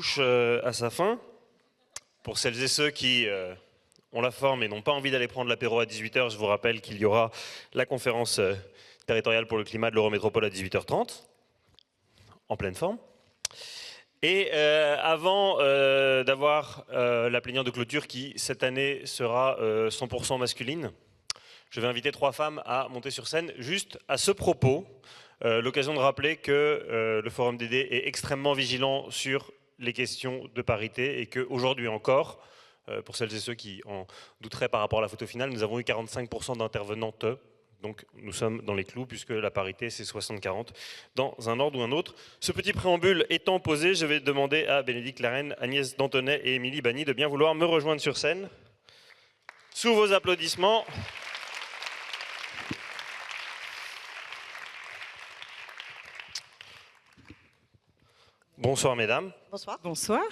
touche à sa fin. Pour celles et ceux qui ont la forme et n'ont pas envie d'aller prendre l'apéro à 18h, je vous rappelle qu'il y aura la conférence territoriale pour le climat de l'Eurométropole à 18h30, en pleine forme. Et avant d'avoir la plénière de clôture qui, cette année, sera 100% masculine, je vais inviter 3 femmes à monter sur scène. Juste à ce propos, l'occasion de rappeler que le Forum DD est extrêmement vigilant sur les questions de parité et qu'aujourd'hui encore, pour celles et ceux qui en douteraient par rapport à la photo finale, nous avons eu 45% d'intervenantes. Donc nous sommes dans les clous puisque la parité c'est 60-40 dans un ordre ou un autre. Ce petit préambule étant posé, je vais demander à Bénédicte Larenne, Agnès Dantonnet et Émilie Bagny de bien vouloir me rejoindre sur scène. Sous vos applaudissements. Bonsoir mesdames. Bonsoir. Bonsoir.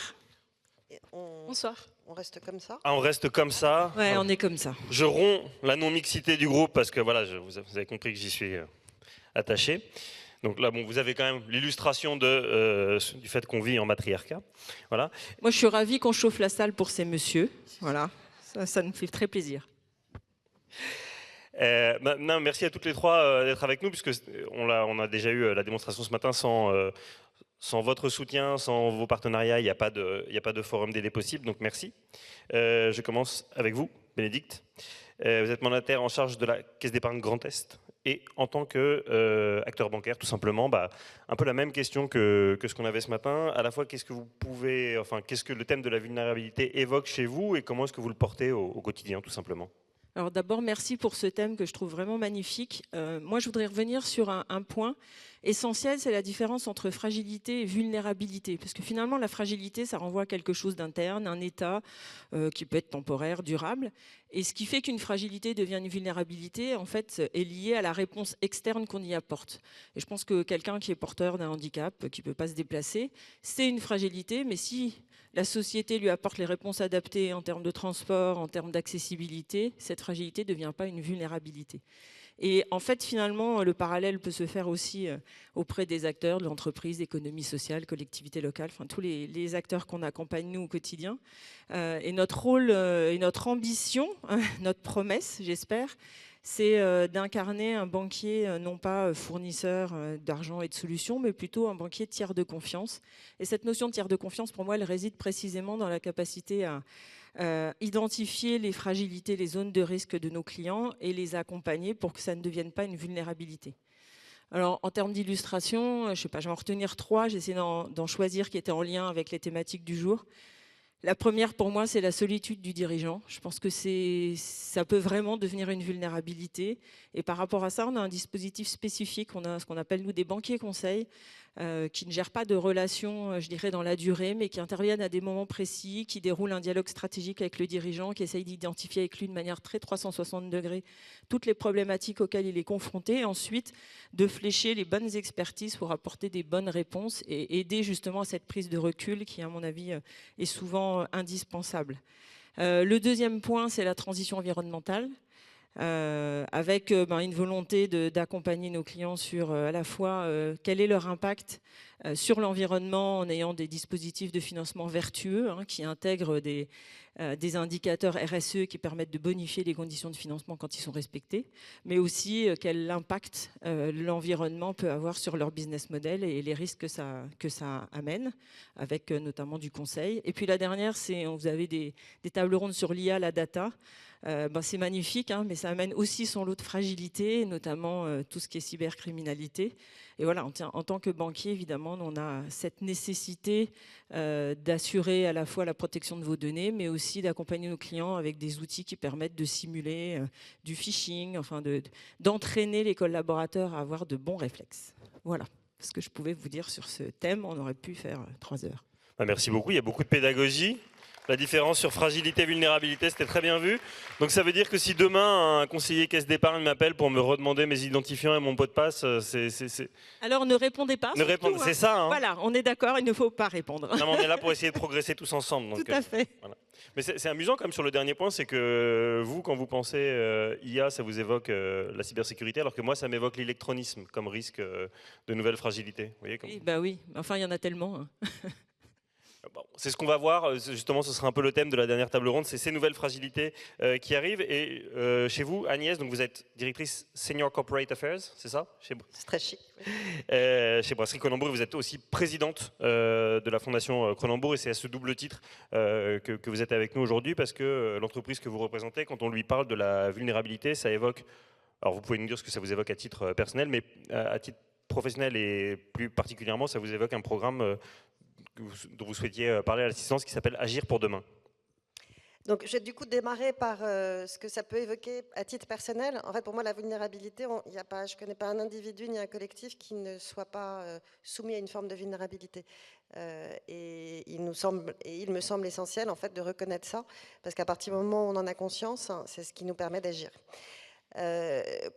Bonsoir. On reste comme ça? Ah, on reste comme ça. Ouais, on est comme ça. Je romps la non-mixité du groupe parce que voilà, vous avez compris que j'y suis attaché. Donc là, bon, vous avez quand même l'illustration du fait qu'on vit en matriarcat. Voilà. Moi, je suis ravie qu'on chauffe la salle pour ces messieurs. Voilà, ça nous fait très plaisir. Non, merci à toutes les 3 d'être avec nous, puisque on a déjà eu la démonstration ce matin sans votre soutien, sans vos partenariats, il n'y a pas de forum DD possible, donc merci. Je commence avec vous, Bénédicte. Vous êtes mandataire en charge de la Caisse d'épargne Grand Est et en tant qu'acteur bancaire, tout simplement, un peu la même question que ce qu'on avait ce matin. À la fois, qu'est-ce que le thème de la vulnérabilité évoque chez vous et comment est-ce que vous le portez au quotidien, tout simplement? Alors d'abord, merci pour ce thème que je trouve vraiment magnifique. Moi, je voudrais revenir sur un point essentiel, c'est la différence entre fragilité et vulnérabilité. Parce que finalement, la fragilité, ça renvoie à quelque chose d'interne, un état qui peut être temporaire, durable. Et ce qui fait qu'une fragilité devient une vulnérabilité, en fait, est lié à la réponse externe qu'on y apporte. Et je pense que quelqu'un qui est porteur d'un handicap, qui ne peut pas se déplacer, c'est une fragilité, mais si la société lui apporte les réponses adaptées en termes de transport, en termes d'accessibilité, cette fragilité ne devient pas une vulnérabilité. Et en fait, finalement, le parallèle peut se faire aussi auprès des acteurs de l'entreprise, l'économie sociale, collectivité locale, enfin tous les acteurs qu'on accompagne nous au quotidien. Et notre rôle et notre ambition, notre promesse, j'espère, c'est d'incarner un banquier non pas fournisseur d'argent et de solutions, mais plutôt un banquier tiers de confiance. Et cette notion de tiers de confiance, pour moi, elle réside précisément dans la capacité à identifier les fragilités, les zones de risque de nos clients et les accompagner pour que ça ne devienne pas une vulnérabilité. Alors, en termes d'illustration, je ne sais pas, je vais en retenir 3, j'essaie d'en choisir qui étaient en lien avec les thématiques du jour. La première, pour moi, c'est la solitude du dirigeant. Je pense que ça peut vraiment devenir une vulnérabilité. Et par rapport à ça, on a un dispositif spécifique. On a ce qu'on appelle, nous, des banquiers conseils qui ne gèrent pas de relations, je dirais, dans la durée, mais qui interviennent à des moments précis, qui déroulent un dialogue stratégique avec le dirigeant, qui essayent d'identifier avec lui de manière très 360 degrés toutes les problématiques auxquelles il est confronté, et ensuite de flécher les bonnes expertises pour apporter des bonnes réponses et aider justement à cette prise de recul qui, à mon avis, est souvent indispensable. Le deuxième point, c'est la transition environnementale. Avec une volonté d'accompagner nos clients sur à la fois quel est leur impact sur l'environnement en ayant des dispositifs de financement vertueux qui intègrent des indicateurs RSE qui permettent de bonifier les conditions de financement quand ils sont respectés, mais aussi quel impact l'environnement peut avoir sur leur business model et les risques que ça amène, avec notamment du conseil. Et puis la dernière, c'est vous avez des tables rondes sur l'IA, la data. C'est magnifique, mais ça amène aussi son lot de fragilité, notamment tout ce qui est cybercriminalité. Et voilà, en tant que banquier, évidemment, on a cette nécessité d'assurer à la fois la protection de vos données, mais aussi d'accompagner nos clients avec des outils qui permettent de simuler du phishing, enfin d'entraîner les collaborateurs à avoir de bons réflexes. Voilà ce que je pouvais vous dire sur ce thème. On aurait pu faire 3 heures. Merci beaucoup, il y a beaucoup de pédagogie. La différence sur fragilité et vulnérabilité, c'était très bien vu. Donc ça veut dire que si demain un conseiller caisse d'épargne m'appelle pour me redemander mes identifiants et mon mot de passe, c'est... Alors ne répondez pas. Ne répondez, c'est ça. Voilà, on est d'accord, il ne faut pas répondre. Non, mais on est là pour essayer de progresser tous ensemble. Donc, tout à fait. Voilà. Mais c'est amusant quand même sur le dernier point, c'est que vous, quand vous pensez IA, ça vous évoque la cybersécurité, alors que moi, ça m'évoque l'électronisme comme risque de nouvelles fragilités. Vous voyez, comme... Oui, oui, enfin il y en a tellement. Bon, c'est ce qu'on va voir, justement ce sera un peu le thème de la dernière table ronde, c'est ces nouvelles fragilités qui arrivent. Et chez vous, Agnès, donc vous êtes directrice Senior Corporate Affairs, c'est ça? C'est très chic. Chez Brasserie Cronenbourg, vous êtes aussi présidente de la Fondation Cronenbourg, et c'est à ce double titre que vous êtes avec nous aujourd'hui, parce que l'entreprise que vous représentez, quand on lui parle de la vulnérabilité, ça évoque, alors vous pouvez nous dire ce que ça vous évoque à titre personnel, mais à titre professionnel et plus particulièrement, ça vous évoque un programme dont vous souhaitiez parler à l'assistance qui s'appelle Agir pour demain. Donc, je vais du coup démarrer par ce que ça peut évoquer à titre personnel. En fait, pour moi, la vulnérabilité, je ne connais pas un individu ni un collectif qui ne soit pas soumis à une forme de vulnérabilité. Et il me semble essentiel, en fait, de reconnaître ça, parce qu'à partir du moment où on en a conscience, c'est ce qui nous permet d'agir.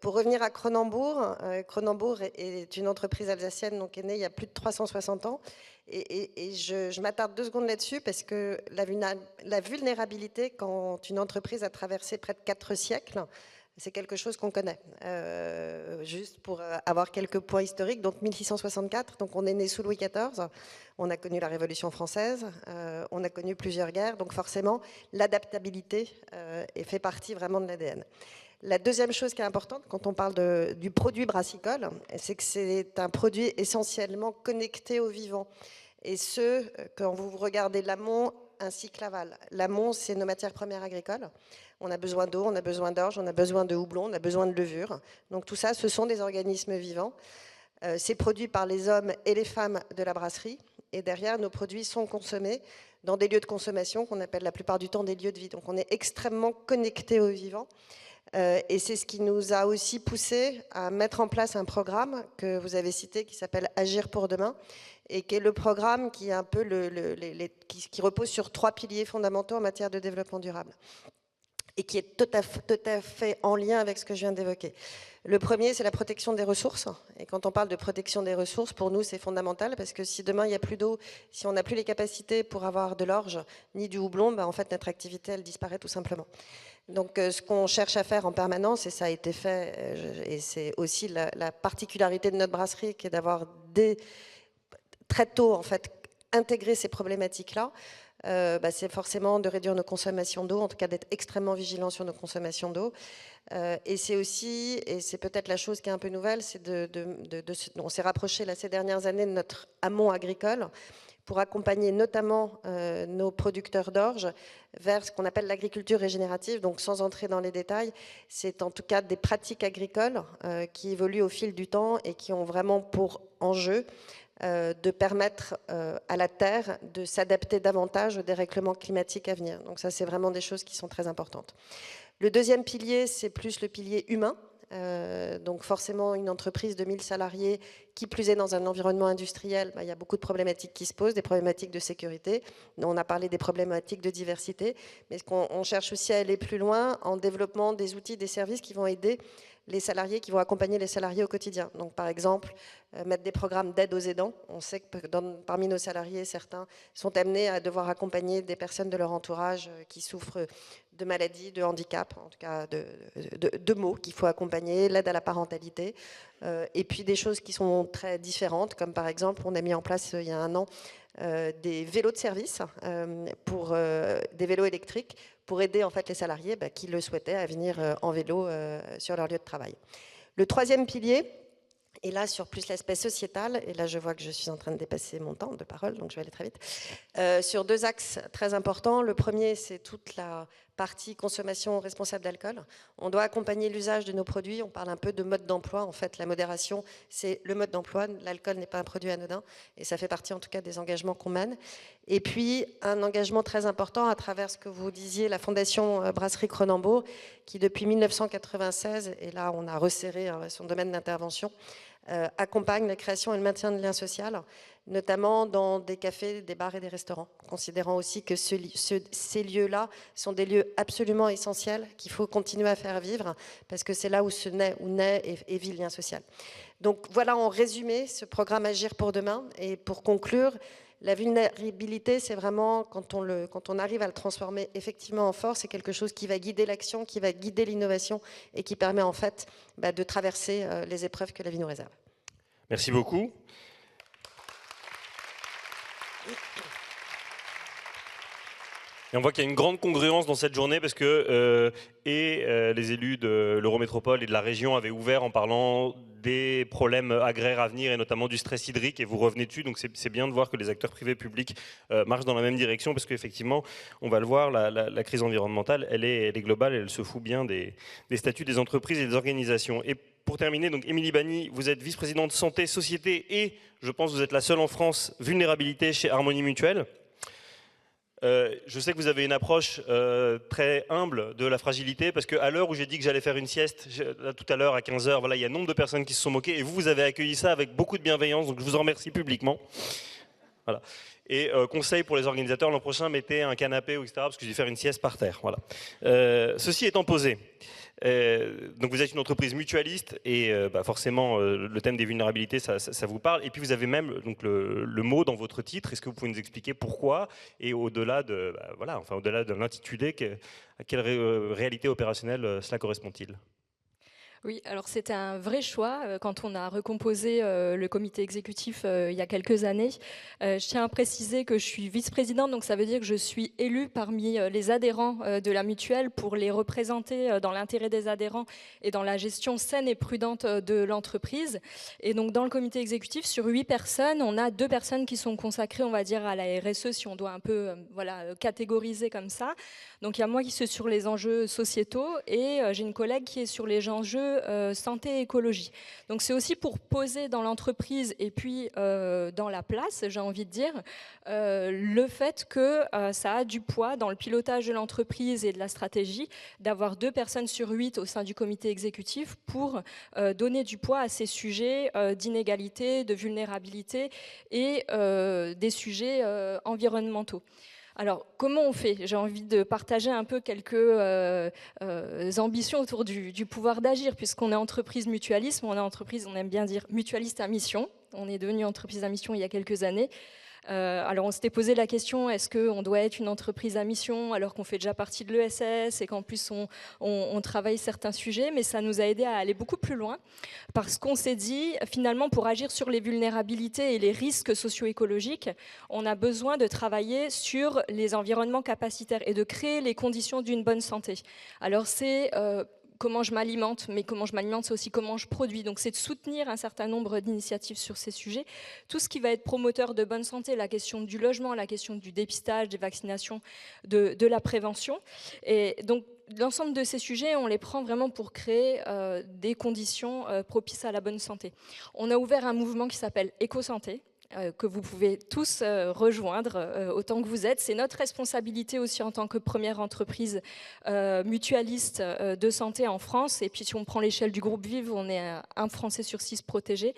Pour revenir à Cronenbourg, Cronenbourg est une entreprise alsacienne donc est née il y a plus de 360 ans et je m'attarde 2 secondes là-dessus parce que la vulnérabilité quand une entreprise a traversé près de 4 siècles, c'est quelque chose qu'on connaît. Juste pour avoir quelques points historiques, donc 1664, donc on est né sous Louis XIV, on a connu la Révolution française, on a connu plusieurs guerres, donc forcément l'adaptabilité fait partie vraiment de l'ADN. La deuxième chose qui est importante quand on parle du produit brassicole, c'est que c'est un produit essentiellement connecté au vivant. Et quand vous regardez l'amont ainsi que l'aval. L'amont, c'est nos matières premières agricoles. On a besoin d'eau, on a besoin d'orge, on a besoin de houblon, on a besoin de levure. Donc tout ça, ce sont des organismes vivants. C'est produit par les hommes et les femmes de la brasserie. Et derrière, nos produits sont consommés dans des lieux de consommation qu'on appelle la plupart du temps des lieux de vie. Donc on est extrêmement connecté au vivant. Et c'est ce qui nous a aussi poussé à mettre en place un programme que vous avez cité qui s'appelle Agir pour demain et qui est le programme qui est un peu qui repose sur 3 piliers fondamentaux en matière de développement durable et qui est tout à fait en lien avec ce que je viens d'évoquer. Le premier, c'est la protection des ressources. Et quand on parle de protection des ressources, pour nous, c'est fondamental parce que si demain, il n'y a plus d'eau, si on n'a plus les capacités pour avoir de l'orge ni du houblon, en fait, notre activité, elle disparaît tout simplement. Donc, ce qu'on cherche à faire en permanence, et ça a été fait, et c'est aussi la particularité de notre brasserie, qui est d'avoir très tôt, en fait, intégré ces problématiques-là, c'est forcément de réduire nos consommations d'eau, en tout cas d'être extrêmement vigilant sur nos consommations d'eau. Et c'est aussi, et c'est peut-être la chose qui est un peu nouvelle, c'est on s'est rapproché là, ces dernières années de notre amont agricole pour accompagner notamment nos producteurs d'orge vers ce qu'on appelle l'agriculture régénérative. Donc sans entrer dans les détails, c'est en tout cas des pratiques agricoles qui évoluent au fil du temps et qui ont vraiment pour enjeu de permettre à la terre de s'adapter davantage aux dérèglements climatiques à venir. Donc ça, c'est vraiment des choses qui sont très importantes. Le deuxième pilier, c'est plus le pilier humain. Donc forcément, une entreprise de 1000 salariés, qui plus est dans un environnement industriel, il y a beaucoup de problématiques qui se posent, des problématiques de sécurité. On a parlé des problématiques de diversité, mais on cherche aussi à aller plus loin en développant des outils, des services qui vont aider les salariés, qui vont accompagner les salariés au quotidien. Donc par exemple, mettre des programmes d'aide aux aidants. On sait que parmi nos salariés, certains sont amenés à devoir accompagner des personnes de leur entourage qui souffrent de maladies, de handicap, en tout cas de maux qu'il faut accompagner, l'aide à la parentalité, et puis des choses qui sont très différentes, comme par exemple, on a mis en place il y a 1 an des vélos de service, des vélos électriques, pour aider en fait les salariés qui le souhaitaient à venir en vélo sur leur lieu de travail. Le troisième pilier, et là sur plus l'aspect sociétal, et là je vois que je suis en train de dépasser mon temps de parole, donc je vais aller très vite, sur 2 axes très importants. Le premier, c'est toute la partie consommation responsable d'alcool. On doit accompagner l'usage de nos produits, on parle un peu de mode d'emploi, en fait la modération c'est le mode d'emploi, l'alcool n'est pas un produit anodin, et ça fait partie en tout cas des engagements qu'on mène. Et puis un engagement très important à travers ce que vous disiez, la Fondation Brasserie Cronenbourg, qui depuis 1996, et là on a resserré son domaine d'intervention, accompagne la création et le maintien de liens sociaux, notamment dans des cafés, des bars et des restaurants, considérant aussi que ces lieux-là sont des lieux absolument essentiels qu'il faut continuer à faire vivre, parce que c'est là où naît et vit le lien social. Donc voilà en résumé ce programme Agir pour demain. Et pour conclure, la vulnérabilité, c'est vraiment, quand on arrive à le transformer effectivement en force, c'est quelque chose qui va guider l'action, qui va guider l'innovation et qui permet en fait de traverser les épreuves que la vie nous réserve. Merci beaucoup. Et on voit qu'il y a une grande congruence dans cette journée parce que les élus de l'Eurométropole et de la région avaient ouvert en parlant des problèmes agraires à venir et notamment du stress hydrique, et vous revenez dessus. Donc c'est bien de voir que les acteurs privés publics marchent dans la même direction, parce qu'effectivement, on va le voir, la crise environnementale, elle est globale et elle se fout bien des statuts des entreprises et des organisations. Et pour terminer, donc Émilie Bany, vous êtes vice-présidente santé, société et, je pense, vous êtes la seule en France, vulnérabilité chez Harmonie Mutuelle. Je sais que vous avez une approche très humble de la fragilité, parce qu'à l'heure où j'ai dit que j'allais faire une sieste, là, tout à l'heure à 15h, voilà, il y a nombre de personnes qui se sont moquées, et vous avez accueilli ça avec beaucoup de bienveillance, donc je vous en remercie publiquement. Voilà. Et conseil pour les organisateurs, l'an prochain, mettez un canapé, etc., parce que je vais faire une sieste par terre. Voilà. Ceci étant posé, donc vous êtes une entreprise mutualiste et forcément le thème des vulnérabilités ça vous parle, et puis vous avez même donc, le mot dans votre titre. Est-ce que vous pouvez nous expliquer pourquoi, et au-delà de, au-delà de l'intitulé, à quelle réalité opérationnelle cela correspond-il? Oui, alors c'était un vrai choix quand on a recomposé le comité exécutif il y a quelques années. Je tiens à préciser que je suis vice-présidente, donc ça veut dire que je suis élue parmi les adhérents de la mutuelle pour les représenter dans l'intérêt des adhérents et dans la gestion saine et prudente de l'entreprise. Et donc dans le comité exécutif, sur 8 personnes, on a 2 personnes qui sont consacrées, on va dire, à la RSE, si on doit un peu catégoriser comme ça. Donc il y a moi qui suis sur les enjeux sociétaux et j'ai une collègue qui est sur les enjeux santé et écologie. Donc c'est aussi pour poser dans l'entreprise et puis dans la place, j'ai envie de dire, le fait que ça a du poids dans le pilotage de l'entreprise et de la stratégie, d'avoir 2 personnes sur 8 au sein du comité exécutif pour donner du poids à ces sujets d'inégalité, de vulnérabilité et des sujets environnementaux. Alors, comment on fait? J'ai envie de partager un peu quelques ambitions autour du pouvoir d'agir, puisqu'on est entreprise mutualisme, on est entreprise, on aime bien dire mutualiste à mission. On est devenu entreprise à mission il y a quelques années. Alors on s'était posé la question, est-ce qu'on doit être une entreprise à mission alors qu'on fait déjà partie de l'ESS et qu'en plus on travaille certains sujets, mais ça nous a aidé à aller beaucoup plus loin parce qu'on s'est dit, finalement, pour agir sur les vulnérabilités et les risques socio-écologiques, on a besoin de travailler sur les environnements capacitaires et de créer les conditions d'une bonne santé. Alors c'est comment je m'alimente, mais comment je m'alimente, c'est aussi comment je produis. Donc c'est de soutenir un certain nombre d'initiatives sur ces sujets. Tout ce qui va être promoteur de bonne santé, la question du logement, la question du dépistage, des vaccinations, de la prévention. Et donc l'ensemble de ces sujets, on les prend vraiment pour créer des conditions propices à la bonne santé. On a ouvert un mouvement qui s'appelle Éco-Santé, que vous pouvez tous rejoindre autant que vous êtes. C'est notre responsabilité aussi en tant que première entreprise mutualiste de santé en France. Et puis si on prend l'échelle du groupe Vive, on est un Français sur 6 protégés.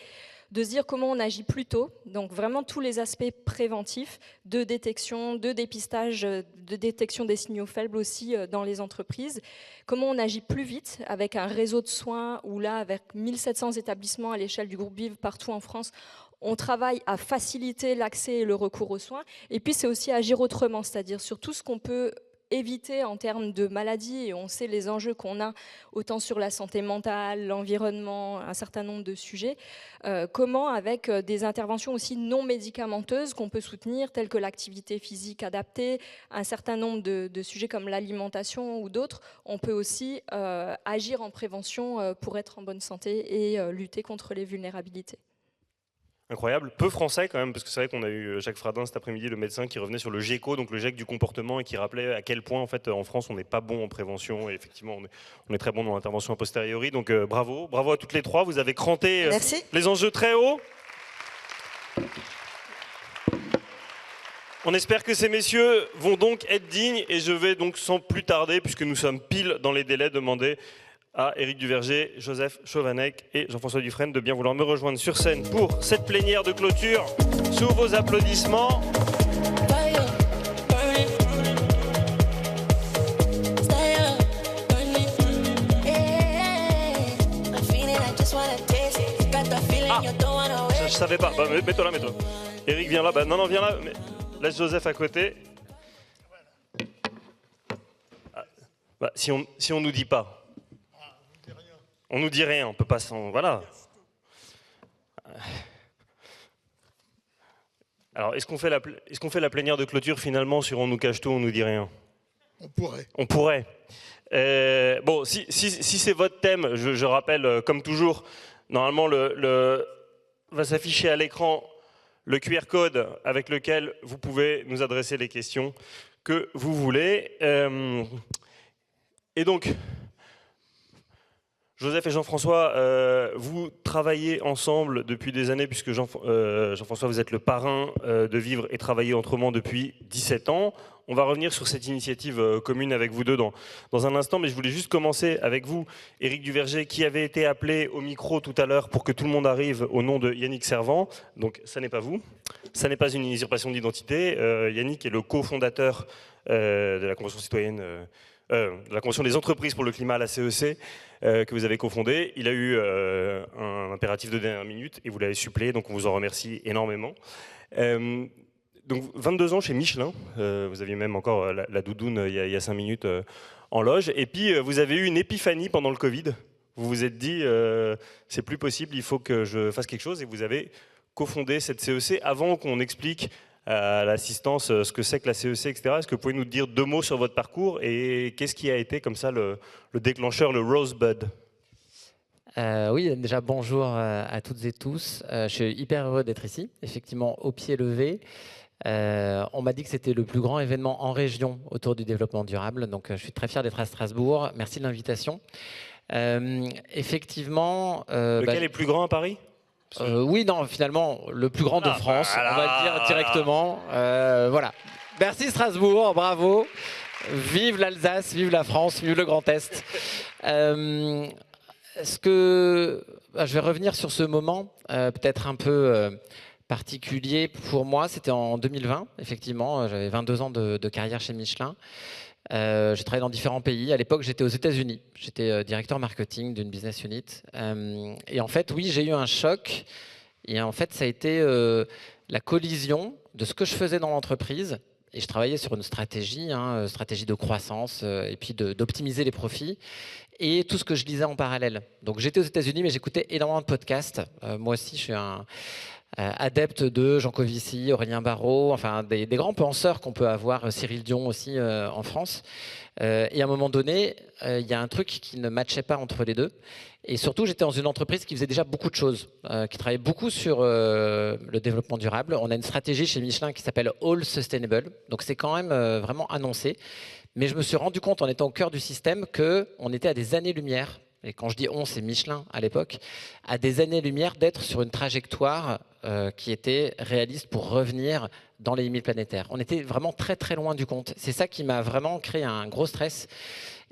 De se dire comment on agit plus tôt, donc vraiment tous les aspects préventifs de détection, de dépistage, de détection des signaux faibles aussi dans les entreprises. Comment on agit plus vite avec un réseau de soins où là, avec 1700 établissements à l'échelle du groupe Vive partout en France, on travaille à faciliter l'accès et le recours aux soins. Et puis c'est aussi agir autrement, c'est-à-dire sur tout ce qu'on peut éviter en termes de maladies, et on sait les enjeux qu'on a autant sur la santé mentale, l'environnement, un certain nombre de sujets, comment avec des interventions aussi non médicamenteuses qu'on peut soutenir, telles que l'activité physique adaptée, un certain nombre de sujets comme l'alimentation ou d'autres, on peut aussi agir en prévention pour être en bonne santé et lutter contre les vulnérabilités. Incroyable, peu français quand même, parce que c'est vrai qu'on a eu Jacques Fradin cet après-midi, le médecin, qui revenait sur le GECO, donc le GEC du comportement, et qui rappelait à quel point en fait en France on n'est pas bon en prévention, et effectivement on est très bon dans l'intervention a posteriori, donc bravo à toutes les trois, vous avez cranté les enjeux très haut. On espère que ces messieurs vont donc être dignes, et je vais donc sans plus tarder, puisque nous sommes pile dans les délais, demander à Éric Duverger, Joseph Chovanec et Jean-François Dufresne de bien vouloir me rejoindre sur scène pour cette plénière de clôture sous vos applaudissements. Je savais pas, mets-toi là, mets-toi. Éric, viens là, non, viens là, mais laisse Joseph à côté. Si on nous dit pas. On nous dit rien, on peut pas s'en... Voilà. Alors, est-ce qu'on fait la plénière de clôture finalement sur on nous cache tout, on nous dit rien? On pourrait. On pourrait. Bon, si c'est votre thème, je rappelle, comme toujours, normalement, va s'afficher à l'écran le QR code avec lequel vous pouvez nous adresser les questions que vous voulez. Et donc, Joseph et Jean-François, vous travaillez ensemble depuis des années, puisque Jean-François, vous êtes le parrain de Vivre et Travailler Autrement depuis 17 ans. On va revenir sur cette initiative commune avec vous deux dans un instant, mais je voulais juste commencer avec vous, Éric Duverger, qui avait été appelé au micro tout à l'heure pour que tout le monde arrive au nom de Yannick Servant. Donc, ça n'est pas vous, ça n'est pas une usurpation d'identité. Yannick est le cofondateur de la Convention citoyenne, de la Convention des entreprises pour le climat à la CEC, que vous avez cofondé. Il a eu un impératif de dernière minute et vous l'avez suppléé, donc on vous en remercie énormément. Donc 22 ans chez Michelin, vous aviez même encore la doudoune il y a 5 minutes en loge, et puis vous avez eu une épiphanie pendant le Covid. Vous vous êtes dit, c'est plus possible, il faut que je fasse quelque chose, et vous avez cofondé cette CEC. Avant qu'on explique à l'assistance ce que c'est que la CEC, etc., est-ce que vous pouvez nous dire 2 mots sur votre parcours et qu'est-ce qui a été comme ça le déclencheur, le Rosebud? Oui, déjà bonjour à toutes et tous. Je suis hyper heureux d'être ici, effectivement au pied levé. On m'a dit que c'était le plus grand événement en région autour du développement durable, donc je suis très fier d'être à Strasbourg. Merci de l'invitation. Effectivement... Lequel est plus grand à Paris? Oui, non, finalement, le plus grand de France, on va le dire directement. Voilà. Merci Strasbourg, bravo. Vive l'Alsace, vive la France, vive le Grand Est. Je vais revenir sur ce moment, peut-être un peu particulier pour moi. C'était en 2020, effectivement. J'avais 22 ans de carrière chez Michelin. J'ai travaillé dans différents pays. À l'époque, j'étais aux États-Unis. J'étais directeur marketing d'une business unit. Et en fait, oui, j'ai eu un choc. Et en fait, ça a été la collision de ce que je faisais dans l'entreprise. Et je travaillais sur une stratégie, stratégie de croissance et puis d'optimiser les profits. Et tout ce que je lisais en parallèle. Donc, j'étais aux États-Unis, mais j'écoutais énormément de podcasts. Moi aussi, je suis un adepte de Jean Covici, Aurélien Barraud, enfin des grands penseurs qu'on peut avoir, Cyril Dion aussi en France. Et à un moment donné, il y a un truc qui ne matchait pas entre les deux. Et surtout, j'étais dans une entreprise qui faisait déjà beaucoup de choses, qui travaillait beaucoup sur le développement durable. On a une stratégie chez Michelin qui s'appelle All Sustainable. Donc c'est quand même vraiment annoncé. Mais je me suis rendu compte en étant au cœur du système qu'on était à des années-lumière. Et quand je dis on, c'est Michelin à l'époque, à des années-lumière d'être sur une trajectoire qui était réaliste pour revenir dans les limites planétaires. On était vraiment très très loin du compte. C'est ça qui m'a vraiment créé un gros stress.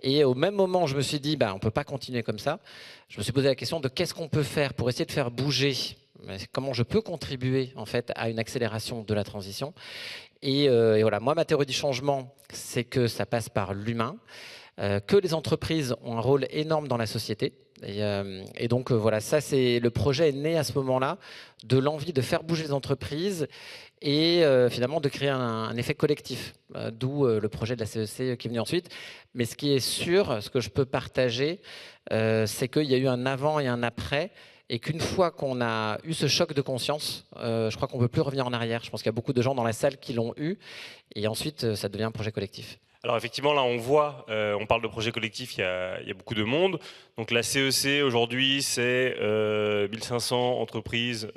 Et au même moment, je me suis dit, on ne peut pas continuer comme ça. Je me suis posé la question de qu'est-ce qu'on peut faire pour essayer de faire bouger, comment je peux contribuer en fait à une accélération de la transition. Et voilà, moi, ma théorie du changement, c'est que ça passe par l'humain. Que les entreprises ont un rôle énorme dans la société. Et donc voilà, ça c'est le projet est né à ce moment-là de l'envie de faire bouger les entreprises et finalement de créer un effet collectif, d'où le projet de la CEC qui est venu ensuite. Mais ce qui est sûr, ce que je peux partager, c'est qu'il y a eu un avant et un après. Et qu'une fois qu'on a eu ce choc de conscience, je crois qu'on ne peut plus revenir en arrière. Je pense qu'il y a beaucoup de gens dans la salle qui l'ont eu. Et ensuite, ça devient un projet collectif. Alors effectivement, là on voit, on parle de projet collectif, il y a beaucoup de monde. Donc la CEC aujourd'hui, c'est 1500 entreprises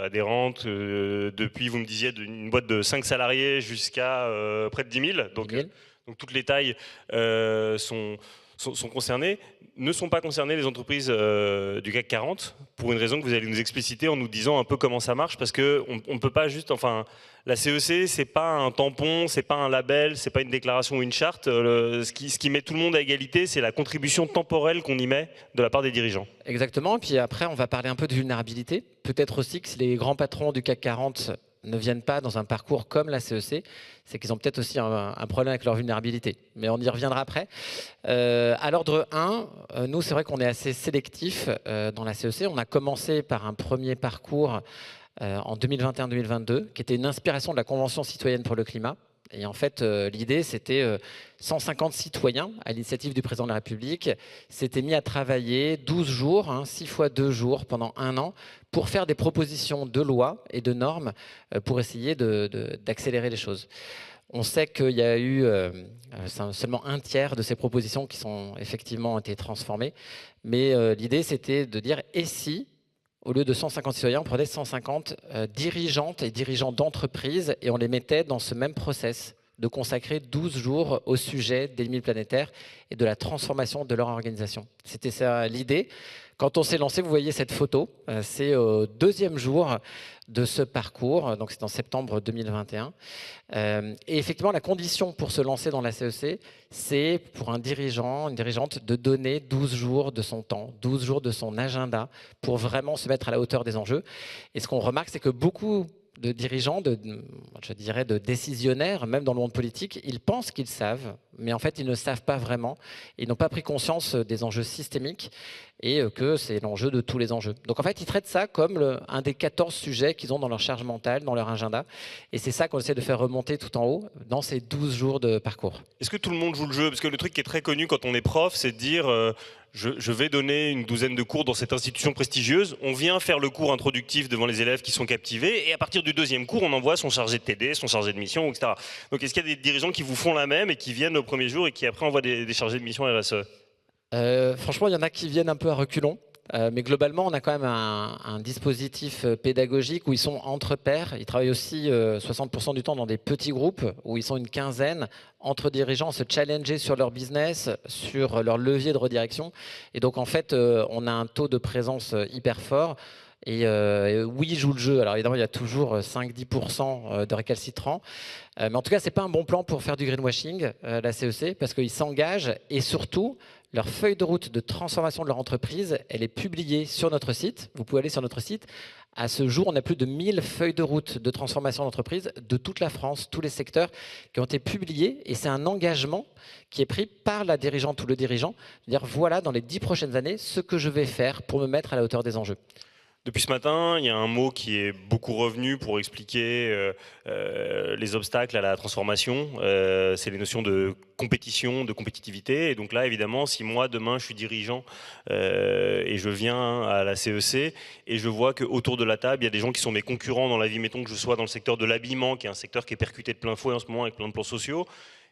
adhérentes. Depuis, vous me disiez, une boîte de 5 salariés jusqu'à près de 10 000. Donc toutes les tailles sont concernées. Ne sont pas concernées les entreprises du CAC 40 pour une raison que vous allez nous expliciter en nous disant un peu comment ça marche, parce qu'on ne peut pas juste, enfin, la CEC c'est pas un tampon, c'est pas un label, c'est pas une déclaration ou une charte. Ce qui met tout le monde à égalité, c'est la contribution temporelle qu'on y met de la part des dirigeants. Exactement, et puis après on va parler un peu de vulnérabilité. Peut-être aussi que si les grands patrons du CAC 40 ne viennent pas dans un parcours comme la CEC, c'est qu'ils ont peut-être aussi un problème avec leur vulnérabilité. Mais on y reviendra après. À l'ordre 1, nous, c'est vrai qu'on est assez sélectif dans la CEC. On a commencé par un premier parcours en 2021-2022, qui était une inspiration de la Convention citoyenne pour le climat. Et en fait, l'idée, c'était 150 citoyens, à l'initiative du président de la République, s'étaient mis à travailler 12 jours, 6 fois 2 jours, pendant 1 an, pour faire des propositions de loi et de normes pour essayer d'accélérer les choses. On sait qu'il y a eu seulement un tiers de ces propositions qui sont effectivement été transformées. Mais l'idée, c'était de dire, et si, au lieu de 150 citoyens, on prenait 150 dirigeantes et dirigeants d'entreprises et on les mettait dans ce même process de consacrer 12 jours au sujet des limites planétaires et de la transformation de leur organisation. C'était ça l'idée. Quand on s'est lancé, vous voyez cette photo, c'est au 2e jour de ce parcours, donc c'est en septembre 2021. Et effectivement, la condition pour se lancer dans la CEC, c'est pour un dirigeant, une dirigeante, de donner 12 jours de son temps, 12 jours de son agenda pour vraiment se mettre à la hauteur des enjeux. Et ce qu'on remarque, c'est que beaucoup de dirigeants, je dirais de décisionnaires, même dans le monde politique, ils pensent qu'ils savent, mais en fait, ils ne savent pas vraiment. Ils n'ont pas pris conscience des enjeux systémiques et que c'est l'enjeu de tous les enjeux. Donc en fait, ils traitent ça comme un des 14 sujets qu'ils ont dans leur charge mentale, dans leur agenda. Et c'est ça qu'on essaie de faire remonter tout en haut dans ces 12 jours de parcours. Est-ce que tout le monde joue le jeu? Parce que le truc qui est très connu quand on est prof, c'est de dire je vais donner une douzaine de cours dans cette institution prestigieuse. On vient faire le cours introductif devant les élèves qui sont captivés. Et à partir du 2e cours, on envoie son chargé de TD, son chargé de mission, etc. Donc est-ce qu'il y a des dirigeants qui vous font la même et qui viennent au premier jour et qui après envoient des chargés de mission RSE? Franchement, il y en a qui viennent un peu à reculons. Mais globalement, on a quand même un dispositif pédagogique où ils sont entre pairs. Ils travaillent aussi 60% du temps dans des petits groupes où ils sont une quinzaine entre dirigeants à se challenger sur leur business, sur leur levier de redirection. Et donc, en fait, on a un taux de présence hyper fort. Et oui, ils jouent le jeu. Alors évidemment, il y a toujours 5-10% de récalcitrants. Mais en tout cas, ce n'est pas un bon plan pour faire du greenwashing, la CEC, parce qu'ils s'engagent et surtout, leur feuille de route de transformation de leur entreprise, elle est publiée sur notre site. Vous pouvez aller sur notre site. À ce jour, on a plus de 1000 feuilles de route de transformation d'entreprise de toute la France, tous les secteurs qui ont été publiées. Et c'est un engagement qui est pris par la dirigeante ou le dirigeant. De dire, voilà, dans les 10 prochaines années, ce que je vais faire pour me mettre à la hauteur des enjeux. Depuis ce matin, il y a un mot qui est beaucoup revenu pour expliquer les obstacles à la transformation. C'est les notions de compétition, de compétitivité. Et donc là, évidemment, si moi, demain, je suis dirigeant et je viens à la CEC et je vois qu'autour de la table, il y a des gens qui sont mes concurrents dans la vie, mettons que je sois dans le secteur de l'habillement, qui est un secteur qui est percuté de plein fouet en ce moment avec plein de plans sociaux,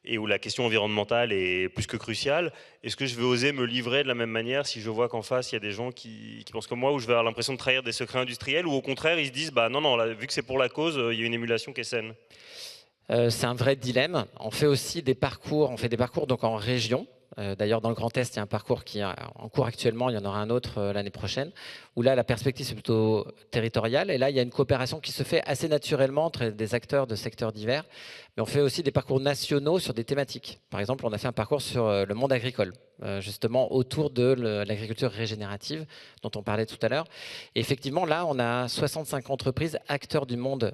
et où la question environnementale est plus que cruciale, est-ce que je vais oser me livrer de la même manière si je vois qu'en face, il y a des gens qui pensent comme moi, où je vais avoir l'impression de trahir des secrets industriels, ou au contraire, ils se disent, bah non, non, là, vu que c'est pour la cause, il y a une émulation qui est saine? C'est un vrai dilemme. On fait aussi des parcours, donc en région. D'ailleurs, dans le Grand Est, il y a un parcours qui est en cours actuellement, il y en aura un autre l'année prochaine, où là, la perspective, c'est plutôt territoriale. Et là, il y a une coopération qui se fait assez naturellement entre des acteurs de secteurs divers. Mais on fait aussi des parcours nationaux sur des thématiques. Par exemple, on a fait un parcours sur le monde agricole, justement autour de l'agriculture régénérative, dont on parlait tout à l'heure. Et effectivement, là, on a 65 entreprises, acteurs du monde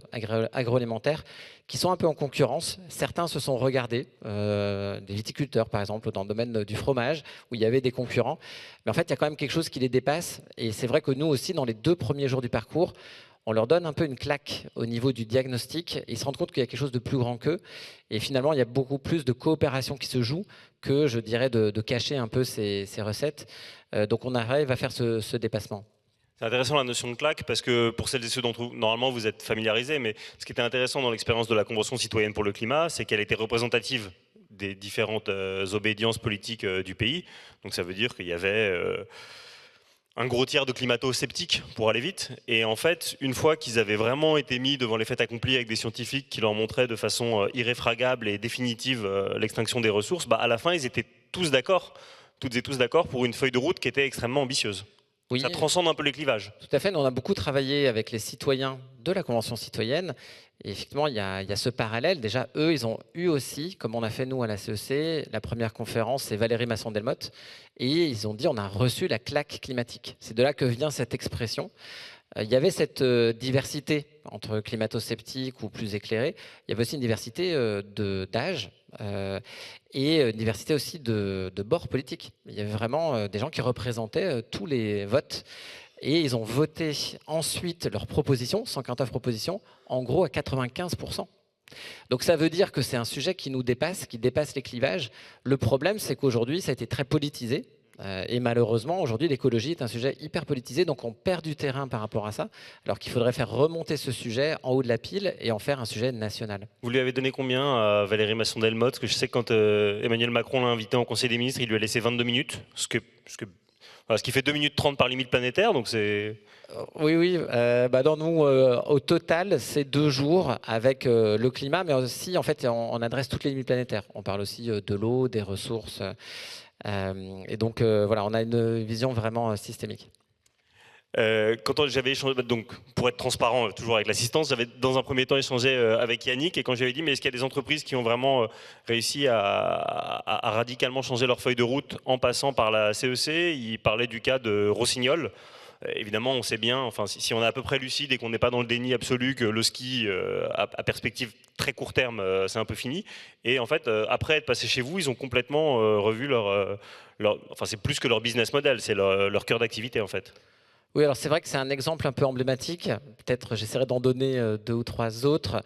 agroalimentaire, qui sont un peu en concurrence. Certains se sont regardés, des viticulteurs, par exemple, dans le domaine du fromage, où il y avait des concurrents. Mais en fait, il y a quand même quelque chose qui les dépasse. Et c'est vrai que nous aussi, dans les 2 premiers jours du parcours, on leur donne un peu une claque au niveau du diagnostic. Ils se rendent compte qu'il y a quelque chose de plus grand qu'eux. Et finalement, il y a beaucoup plus de coopération qui se joue que, je dirais, de cacher un peu ces recettes. Donc on arrive à faire ce dépassement. C'est intéressant la notion de claque, parce que pour celles et ceux d'entre vous, normalement vous êtes familiarisés, mais ce qui était intéressant dans l'expérience de la Convention citoyenne pour le climat, c'est qu'elle était représentative des différentes obédiences politiques du pays. Donc ça veut dire qu'il y avait un gros tiers de climato-sceptiques pour aller vite. Et en fait, une fois qu'ils avaient vraiment été mis devant les faits accomplis avec des scientifiques qui leur montraient de façon irréfragable et définitive l'extinction des ressources, bah à la fin ils étaient tous d'accord, toutes et tous d'accord pour une feuille de route qui était extrêmement ambitieuse. Oui. Ça transcende un peu les clivages. Tout à fait. Nous, on a beaucoup travaillé avec les citoyens de la Convention citoyenne. Et effectivement, il y a ce parallèle. Déjà, eux, ils ont eu aussi, comme on a fait nous à la CEC, la première conférence, c'est Valérie Masson-Delmotte. Et ils ont dit, on a reçu la claque climatique. C'est de là que vient cette expression. Il y avait cette diversité entre climato-sceptiques ou plus éclairés. Il y avait aussi une diversité d'âge et une diversité aussi de bords politiques. Il y avait vraiment des gens qui représentaient tous les votes. Et ils ont voté ensuite leurs propositions, 149 propositions, en gros à 95%. Donc ça veut dire que c'est un sujet qui nous dépasse, qui dépasse les clivages. Le problème, c'est qu'aujourd'hui, ça a été très politisé. Et malheureusement, aujourd'hui, l'écologie est un sujet hyper politisé, donc on perd du terrain par rapport à ça, alors qu'il faudrait faire remonter ce sujet en haut de la pile et en faire un sujet national. Vous lui avez donné combien à Valérie Masson-Delmotte? Parce que je sais que quand Emmanuel Macron l'a invité en Conseil des ministres, il lui a laissé 22 minutes, ce qui fait 2 minutes 30 par limite planétaire, donc c'est... Oui. Dans nous, au total, c'est 2 jours avec le climat, mais aussi, en fait, on adresse toutes les limites planétaires. On parle aussi de l'eau, des ressources. Et donc, voilà, on a une vision vraiment systémique. Quand j'avais échangé, donc pour être transparent toujours avec l'assistance, j'avais dans un premier temps échangé avec Yannick, et quand j'avais dit mais est-ce qu'il y a des entreprises qui ont vraiment réussi à radicalement changer leur feuille de route en passant par la CEC, il parlait du cas de Rossignol. Évidemment, on sait bien, enfin, si on est à peu près lucide et qu'on n'est pas dans le déni absolu que le ski, à perspective très court terme, c'est un peu fini. Et en fait, après être passé chez vous, ils ont complètement revu enfin, c'est plus que leur business model, c'est leur cœur d'activité en fait. Oui, alors c'est vrai que c'est un exemple un peu emblématique. Peut-être j'essaierai d'en donner 2 ou 3 autres.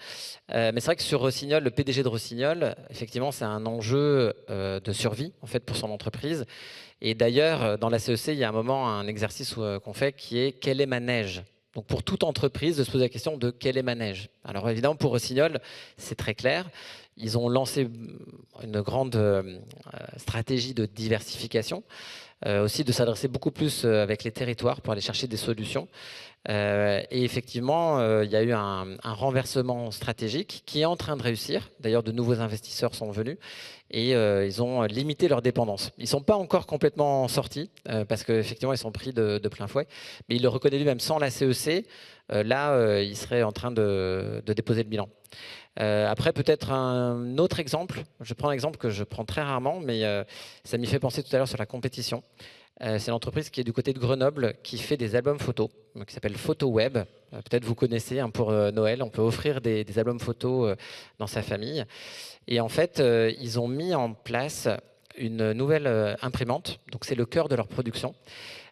Mais c'est vrai que sur Rossignol, le PDG de Rossignol, effectivement, c'est un enjeu de survie en fait pour son entreprise. Et d'ailleurs, dans la CEC, il y a un moment, un exercice qu'on fait qui est « quelle est ma neige ?» Donc pour toute entreprise, de se poser la question de « quelle est ma neige ?» Alors évidemment, pour Rossignol, c'est très clair. Ils ont lancé une grande stratégie de diversification. Aussi de s'adresser beaucoup plus avec les territoires pour aller chercher des solutions. Et effectivement, il y a eu un renversement stratégique qui est en train de réussir. D'ailleurs, de nouveaux investisseurs sont venus et ils ont limité leur dépendance. Ils ne sont pas encore complètement sortis parce qu'effectivement, ils sont pris de plein fouet. Mais il le reconnaît lui-même, sans la CEC, il serait en train de déposer le bilan. Après, peut-être un autre exemple. Je prends un exemple que je prends très rarement, mais ça m'y fait penser tout à l'heure sur la compétition. C'est l'entreprise qui est du côté de Grenoble qui fait des albums photos, qui s'appelle PhotoWeb. Peut-être vous connaissez, pour Noël, on peut offrir des albums photos dans sa famille. Et en fait, ils ont mis en place une nouvelle imprimante. Donc c'est le cœur de leur production.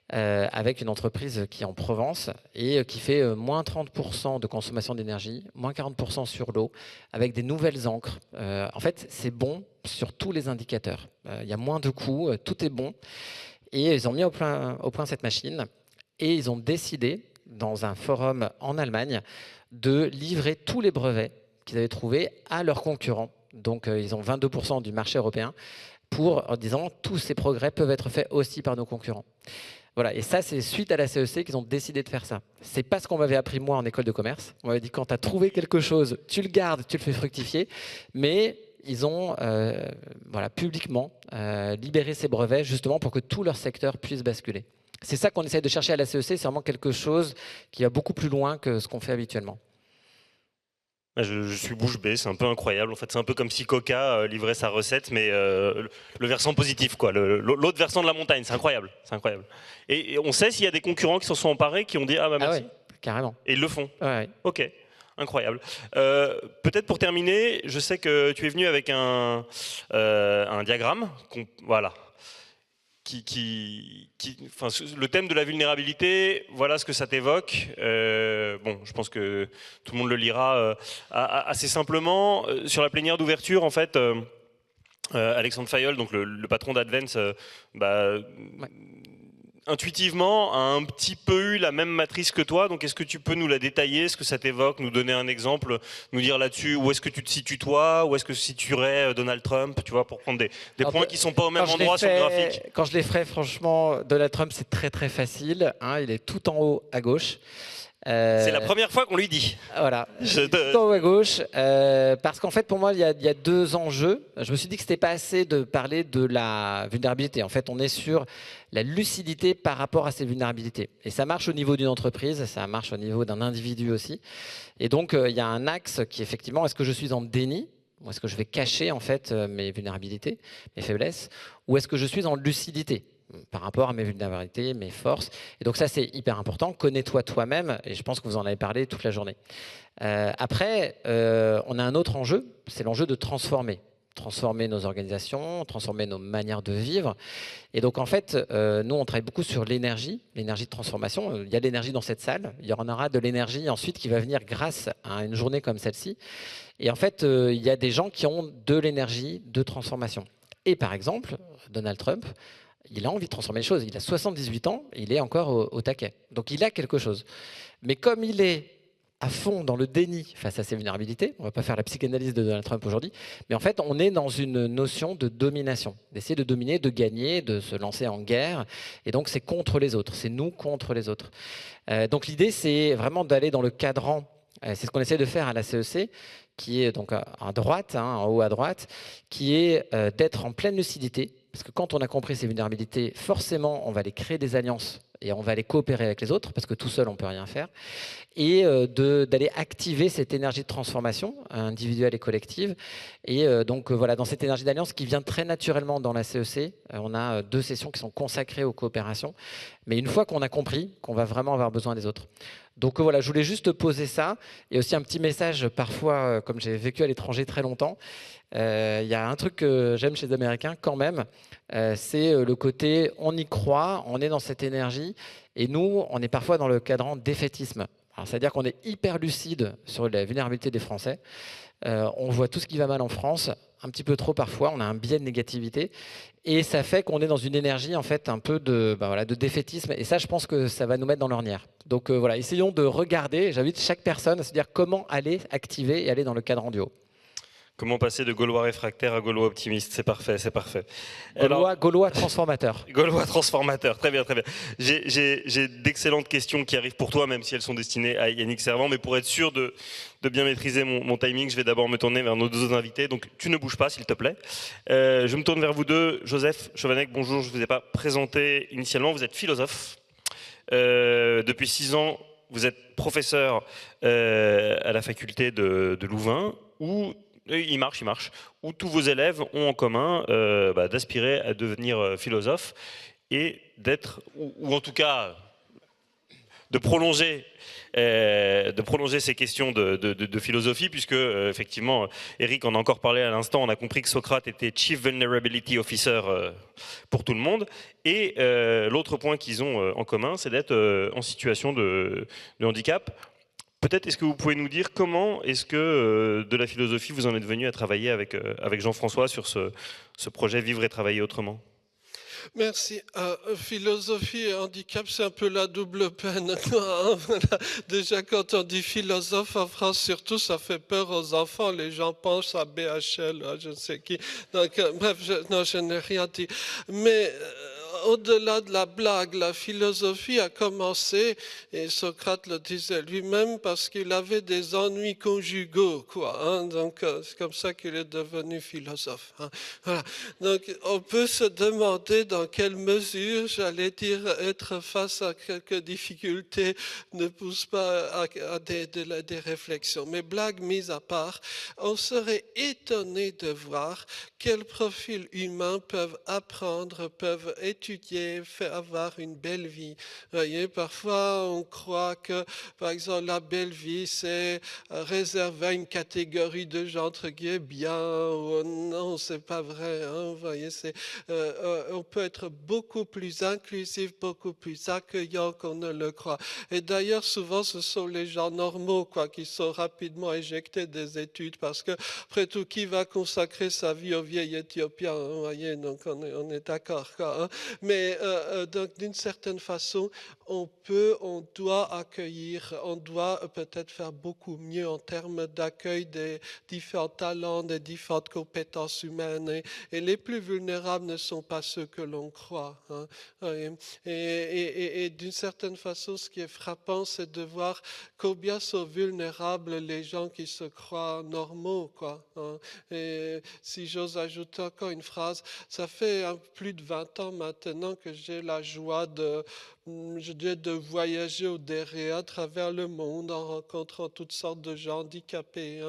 Avec une entreprise qui est en Provence et qui fait moins 30% de consommation d'énergie, moins 40% sur l'eau, avec des nouvelles encres. En fait, c'est bon sur tous les indicateurs. Il y a moins de coûts, tout est bon. Et ils ont mis au point cette machine et ils ont décidé, dans un forum en Allemagne, de livrer tous les brevets qu'ils avaient trouvés à leurs concurrents. Donc, ils ont 22% du marché européen en disant tous ces progrès peuvent être faits aussi par nos concurrents. Voilà, et ça, c'est suite à la CEC qu'ils ont décidé de faire ça. C'est pas ce qu'on m'avait appris moi en école de commerce. On m'avait dit quand tu as trouvé quelque chose, tu le gardes, tu le fais fructifier. Mais ils ont publiquement libéré ces brevets justement pour que tout leur secteur puisse basculer. C'est ça qu'on essaie de chercher à la CEC, c'est vraiment quelque chose qui va beaucoup plus loin que ce qu'on fait habituellement. Je suis bouche bée, c'est un peu incroyable. En fait, c'est un peu comme si Coca livrait sa recette, mais le versant positif, quoi. L'autre versant de la montagne, c'est incroyable. C'est incroyable. Et on sait s'il y a des concurrents qui s'en sont emparés, qui ont dit ah bah merci. Ah ouais, carrément. Et ils le font. Ouais. Ok, incroyable. Peut-être pour terminer, je sais que tu es venu avec un diagramme, voilà. Enfin, le thème de la vulnérabilité, voilà ce que ça t'évoque. Bon, je pense que tout le monde le lira assez simplement. Sur la plénière d'ouverture, en fait, Alexandre Fayol, donc le patron d'Advance, intuitivement, a un petit peu eu la même matrice que toi. Donc, est-ce que tu peux nous la détailler, ce que ça t'évoque, nous donner un exemple, nous dire là-dessus où est-ce que tu te situes toi, où est-ce que se situerait Donald Trump, tu vois, pour prendre des points qui ne sont pas au même endroit sur le graphique. Quand je les ferai, franchement, Donald Trump, c'est très très facile. Hein, il est tout en haut à gauche. C'est la première fois qu'on lui dit. Voilà, tout en haut à gauche. Parce qu'en fait, pour moi, il y a 2 enjeux. Je me suis dit que ce n'était pas assez de parler de la vulnérabilité. En fait, on est sur la lucidité par rapport à ces vulnérabilités. Et ça marche au niveau d'une entreprise, ça marche au niveau d'un individu aussi. Et donc, il y a un axe qui, effectivement, est-ce que je suis en déni ? Ou est-ce que je vais cacher en fait mes vulnérabilités, mes faiblesses ? Ou est-ce que je suis en lucidité ? Par rapport à mes vulnérabilités, mes forces. Et donc ça, c'est hyper important. Connais-toi toi-même, et je pense que vous en avez parlé toute la journée. Après, on a un autre enjeu, c'est l'enjeu de transformer. Transformer nos organisations, transformer nos manières de vivre. Et donc, en fait, nous, on travaille beaucoup sur l'énergie de transformation. Il y a de l'énergie dans cette salle. Il y en aura de l'énergie ensuite qui va venir grâce à une journée comme celle-ci. Et en fait, il y a des gens qui ont de l'énergie de transformation. Et par exemple, Donald Trump il a envie de transformer les choses. Il a 78 ans et il est encore au taquet. Donc il a quelque chose. Mais comme il est à fond dans le déni face à ses vulnérabilités, on ne va pas faire la psychanalyse de Donald Trump aujourd'hui, mais en fait on est dans une notion de domination, d'essayer de dominer, de gagner, de se lancer en guerre, et donc c'est contre les autres, c'est nous contre les autres. Donc l'idée c'est vraiment d'aller dans le cadran, c'est ce qu'on essaie de faire à la CEC, qui est donc à droite, en haut à droite, qui est d'être en pleine lucidité, parce que quand on a compris ces vulnérabilités, forcément on va aller créer des alliances et on va aller coopérer avec les autres, parce que tout seul on ne peut rien faire, et d'aller activer cette énergie de transformation individuelle et collective. Et donc voilà, dans cette énergie d'alliance qui vient très naturellement dans la CEC, on a 2 sessions qui sont consacrées aux coopérations, mais une fois qu'on a compris qu'on va vraiment avoir besoin des autres. Donc voilà, je voulais juste poser ça, et aussi un petit message, parfois, comme j'ai vécu à l'étranger très longtemps, il y a un truc que j'aime chez les Américains quand même, c'est le côté on y croit, on est dans cette énergie, et nous, on est parfois dans le cadran défaitisme. C'est-à-dire qu'on est hyper lucide sur la vulnérabilité des Français. On voit tout ce qui va mal en France, un petit peu trop parfois, on a un biais de négativité, et ça fait qu'on est dans une énergie en fait un peu de défaitisme, et ça je pense que ça va nous mettre dans l'ornière. Donc voilà, essayons de regarder, j'invite chaque personne à se dire comment aller activer et aller dans le cadran du haut. Comment passer de Gaulois réfractaire à Gaulois optimiste, c'est parfait, c'est parfait. Gaulois transformateur. Gaulois transformateur, très bien, très bien. J'ai d'excellentes questions qui arrivent pour toi, même si elles sont destinées à Yannick Servant, mais pour être sûr de bien maîtriser mon timing, je vais d'abord me tourner vers nos 2 autres invités, donc tu ne bouges pas s'il te plaît. Je me tourne vers vous deux. Joseph Chovanec, bonjour, je ne vous ai pas présenté initialement, vous êtes philosophe. Depuis 6 ans, vous êtes professeur à la faculté de Louvain, où il marche, où tous vos élèves ont en commun d'aspirer à devenir philosophe et d'être, ou en tout cas de prolonger ces questions de philosophie, puisque effectivement, Eric en a encore parlé à l'instant, on a compris que Socrate était Chief Vulnerability Officer pour tout le monde, et l'autre point qu'ils ont en commun, c'est d'être en situation de handicap. Peut-être est-ce que vous pouvez nous dire comment est-ce que de la philosophie vous en êtes venu à travailler avec Jean-François sur ce projet Vivre et travailler autrement? Merci. Philosophie et handicap, c'est un peu la double peine. Voilà. Déjà, quand on dit philosophe en France, surtout, ça fait peur aux enfants. Les gens pensent à BHL, je ne sais qui. Donc, bref, je n'ai rien dit. Mais au-delà de la blague, la philosophie a commencé, et Socrate le disait lui-même, parce qu'il avait des ennuis conjugaux, quoi. Donc, c'est comme ça qu'il est devenu philosophe. Voilà. Donc, on peut se demander dans quelle mesure, j'allais dire, être face à quelques difficultés ne pousse pas à des réflexions. Mais blague mise à part, on serait étonné de voir quels profils humains peuvent apprendre, peuvent étudier, avoir une belle vie. Vous voyez, parfois on croit que, par exemple, la belle vie, c'est réservé à une catégorie de gens entre guillemets bien. Non, c'est pas vrai. Vous voyez, on peut être beaucoup plus inclusif, beaucoup plus accueillant qu'on ne le croit. Et d'ailleurs, souvent, ce sont les gens normaux, quoi, qui sont rapidement éjectés des études, parce que, après tout, qui va consacrer sa vie au vieil Éthiopien, vous voyez, donc on est d'accord, quoi. Mais donc, d'une certaine façon, on doit accueillir, on doit peut-être faire beaucoup mieux en termes d'accueil des différents talents, des différentes compétences humaines. Et les plus vulnérables ne sont pas ceux que l'on croit. Et d'une certaine façon, ce qui est frappant, c'est de voir combien sont vulnérables les gens qui se croient normaux, quoi. Et si j'ose ajouter encore une phrase, ça fait plus de 20 ans maintenant que j'ai la joie de voyager au derrière à travers le monde en rencontrant toutes sortes de gens handicapés.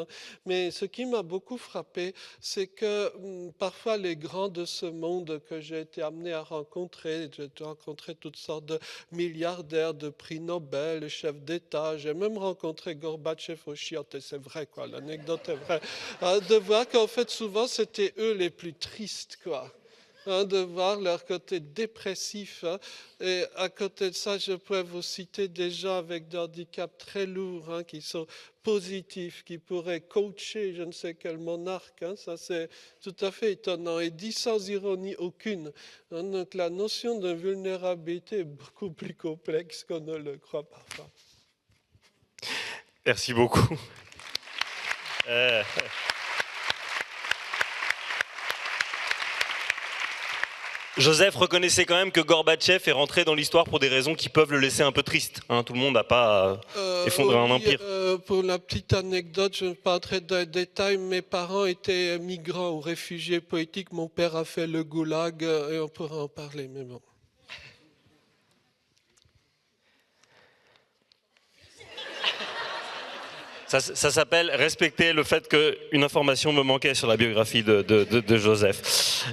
Mais ce qui m'a beaucoup frappé, c'est que parfois les grands de ce monde que j'ai été amené à rencontrer, j'ai rencontré toutes sortes de milliardaires, de prix Nobel, chefs d'État, j'ai même rencontré Gorbatchev au Chiottes, et c'est vrai, quoi, l'anecdote est vraie, de voir qu'en fait souvent c'était eux les plus tristes, quoi. de voir leur côté dépressif. Et à côté de ça, je pourrais vous citer des gens avec des handicaps très lourds, qui sont positifs, qui pourraient coacher je ne sais quel monarque. Ça, c'est tout à fait étonnant et dit sans ironie aucune. Donc la notion de vulnérabilité est beaucoup plus complexe qu'on ne le croit parfois. Merci beaucoup. Joseph, reconnaissez quand même que Gorbatchev est rentré dans l'histoire pour des raisons qui peuvent le laisser un peu triste. Tout le monde n'a pas effondré un empire. Pour la petite anecdote, je ne vais pas entrer dans les détails, mes parents étaient migrants ou réfugiés politiques. Mon père a fait le goulag et on pourra en parler, mais bon. Ça s'appelle respecter le fait qu'une information me manquait sur la biographie de Joseph.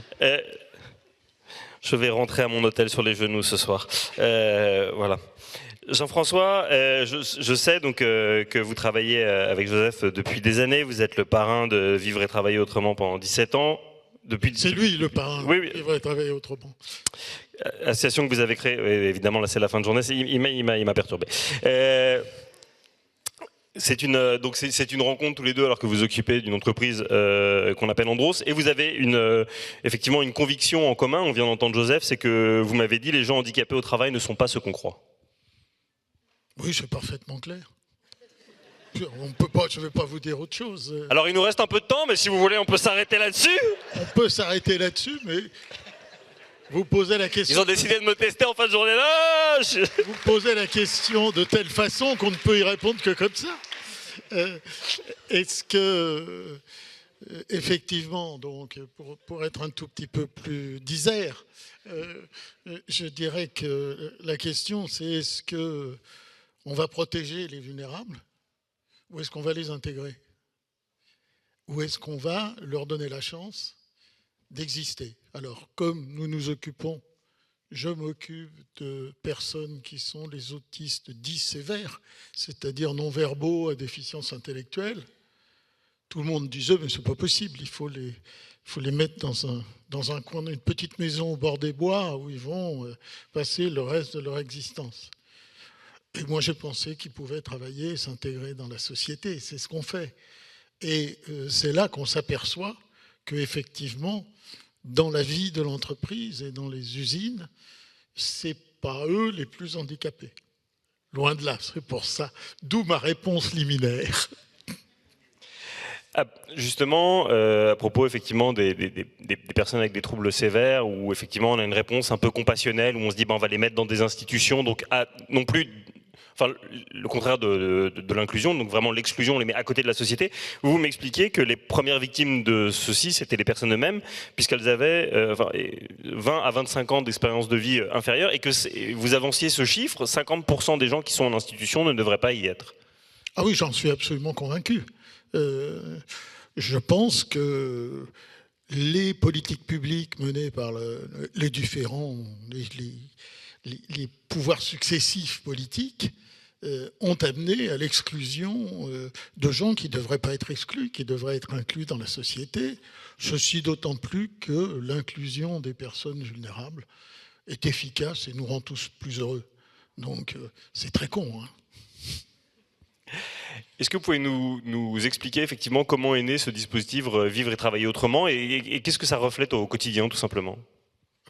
Je vais rentrer à mon hôtel sur les genoux ce soir. Voilà. Jean-François, je sais donc que vous travaillez avec Joseph depuis des années. Vous êtes le parrain de Vivre et Travailler Autrement pendant 17 ans. C'est lui le parrain. Oui. Vivre et Travailler Autrement. Association que vous avez créée, évidemment là c'est la fin de journée, il m'a perturbé. C'est une rencontre tous les deux alors que vous occupez d'une entreprise qu'on appelle Andros et vous avez effectivement une conviction en commun, on vient d'entendre Joseph, c'est que vous m'avez dit les gens handicapés au travail ne sont pas ce qu'on croit. Oui, c'est parfaitement clair. On peut pas, je ne vais pas vous dire autre chose. Alors il nous reste un peu de temps, mais si vous voulez on peut s'arrêter là-dessus. On peut s'arrêter là-dessus, mais vous posez la question... Ils ont décidé de me tester en fin de journée là. Vous posez la question de telle façon qu'on ne peut y répondre que comme ça. Est-ce que, effectivement, donc, pour être un tout petit peu plus disert, je dirais que la question c'est est-ce qu'on va protéger les vulnérables ou est-ce qu'on va les intégrer? Ou est-ce qu'on va leur donner la chance d'exister? Alors, comme nous nous occupons, je m'occupe de personnes qui sont les autistes dits sévères, c'est-à-dire non-verbaux à déficience intellectuelle. Tout le monde disait, mais c'est pas possible, il faut les mettre dans un coin, une petite maison au bord des bois où ils vont passer le reste de leur existence. Et moi, j'ai pensé qu'ils pouvaient travailler et s'intégrer dans la société. C'est ce qu'on fait. Et c'est là qu'on s'aperçoit qu'effectivement, dans la vie de l'entreprise et dans les usines, c'est pas eux les plus handicapés. Loin de là, c'est pour ça. D'où ma réponse liminaire. Justement, à propos effectivement des personnes avec des troubles sévères, où effectivement on a une réponse un peu compassionnelle, où on se dit on va les mettre dans des institutions, donc non plus... Enfin, le contraire de l'inclusion, donc vraiment l'exclusion, on les met à côté de la société. Vous m'expliquez que les premières victimes de ceci, c'était les personnes eux-mêmes, puisqu'elles avaient 20 à 25 ans d'expérience de vie inférieure, et que vous avanciez ce chiffre, 50% des gens qui sont en institution ne devraient pas y être. Ah oui, j'en suis absolument convaincu. Je pense que les politiques publiques menées par les différents, les pouvoirs successifs politiques ont amené à l'exclusion de gens qui ne devraient pas être exclus, qui devraient être inclus dans la société. Ceci d'autant plus que l'inclusion des personnes vulnérables est efficace et nous rend tous plus heureux. Donc c'est très con. Est-ce que vous pouvez nous expliquer effectivement comment est né ce dispositif Vivre et Travailler Autrement et qu'est-ce que ça reflète au quotidien tout simplement?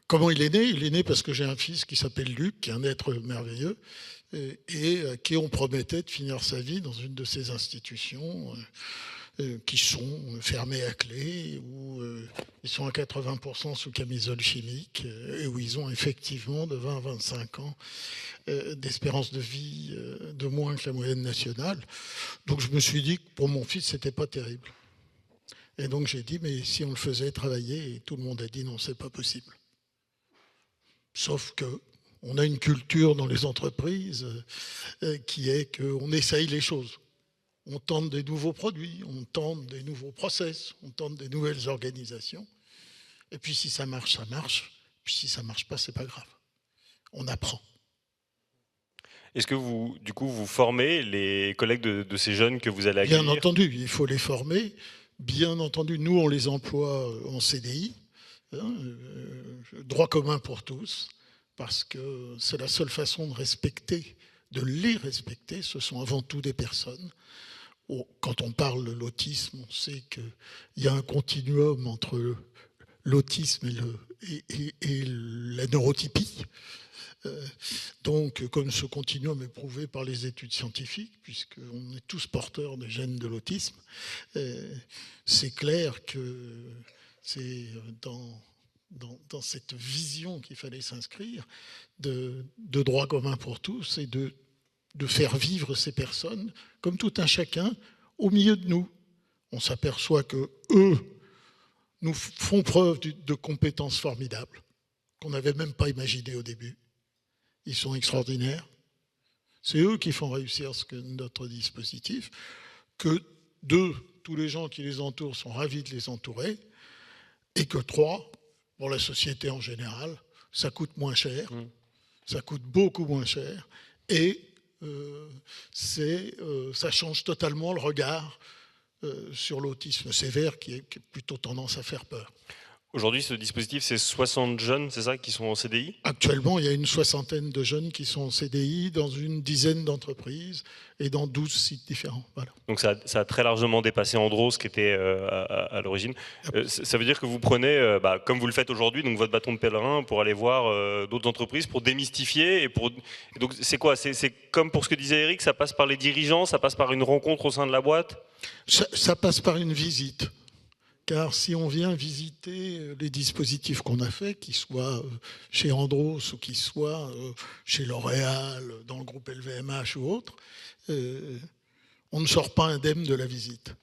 Comment il est né? Il est né parce que j'ai un fils qui s'appelle Luc, qui est un être merveilleux, et à qui on promettait de finir sa vie dans une de ces institutions qui sont fermées à clé, où ils sont à 80% sous camisole chimique, et où ils ont effectivement de 20 à 25 ans d'espérance de vie de moins que la moyenne nationale. Donc je me suis dit que pour mon fils, c'était pas terrible. Et donc j'ai dit, mais si on le faisait travailler, et tout le monde a dit non, c'est pas possible. Sauf qu'on a une culture dans les entreprises qui est qu'on essaye les choses. On tente des nouveaux produits, on tente des nouveaux process, on tente des nouvelles organisations. Et puis si ça marche, ça marche. Puis si ça ne marche pas, ce n'est pas grave. On apprend. Est-ce que vous formez les collègues de ces jeunes que vous allez accueillir? Bien entendu, il faut les former. Bien entendu, nous, on les emploie en CDI. droit commun pour tous, parce que c'est la seule façon de les respecter. Ce sont avant tout des personnes. Quand on parle de l'autisme, on sait qu'il y a un continuum entre l'autisme et la neurotypie. Donc, comme ce continuum est prouvé par les études scientifiques, puisqu'on est tous porteurs des gènes de l'autisme, c'est clair que c'est dans cette vision qu'il fallait s'inscrire de droit commun pour tous et de faire vivre ces personnes comme tout un chacun au milieu de nous. On s'aperçoit que eux nous font preuve de compétences formidables qu'on n'avait même pas imaginées au début. Ils sont extraordinaires. C'est eux qui font réussir notre dispositif. Que deux, tous les gens qui les entourent sont ravis de les entourer. Et que trois, pour la société en général, ça coûte moins cher. Ça coûte beaucoup moins cher. Et ça change totalement le regard sur l'autisme sévère qui a plutôt tendance à faire peur. Aujourd'hui, ce dispositif, c'est 60 jeunes, c'est ça, qui sont en CDI? Actuellement, il y a une soixantaine de jeunes qui sont en CDI dans une dizaine d'entreprises et dans 12 sites différents. Voilà. Donc ça a très largement dépassé Andros, qui était à l'origine. Ça veut dire que vous prenez, comme vous le faites aujourd'hui, donc votre bâton de pèlerin pour aller voir d'autres entreprises, pour démystifier. Donc c'est quoi? C'est comme pour ce que disait Eric, ça passe par les dirigeants, ça passe par une rencontre au sein de la boîte? Ça passe par une visite. Car si on vient visiter les dispositifs qu'on a faits, qu'ils soient chez Andros ou qu'ils soient chez L'Oréal, dans le groupe LVMH ou autre, on ne sort pas indemne de la visite.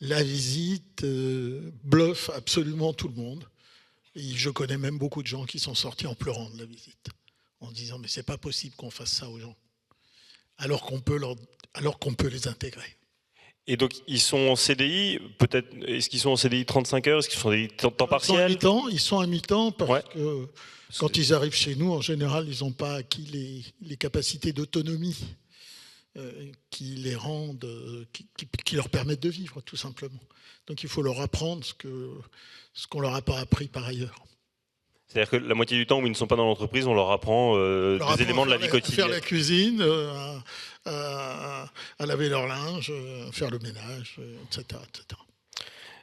La visite bluffe absolument tout le monde. Et je connais même beaucoup de gens qui sont sortis en pleurant de la visite, en disant « mais c'est pas possible qu'on fasse ça aux gens », alors qu'on peut les intégrer. Et donc, ils sont en CDI, peut-être, est-ce qu'ils sont en CDI 35 heures, est-ce qu'ils sont en CDI temps partiel? Ils sont à mi-temps parce que quand ils arrivent chez nous, en général, ils n'ont pas acquis les capacités d'autonomie qui les rendent, qui leur permettent de vivre, tout simplement. Donc, il faut leur apprendre ce qu'on leur a pas appris par ailleurs. C'est-à-dire que la moitié du temps où ils ne sont pas dans l'entreprise, on leur apprend des éléments de la vie quotidienne. À faire la cuisine, à laver leur linge, à faire le ménage, etc.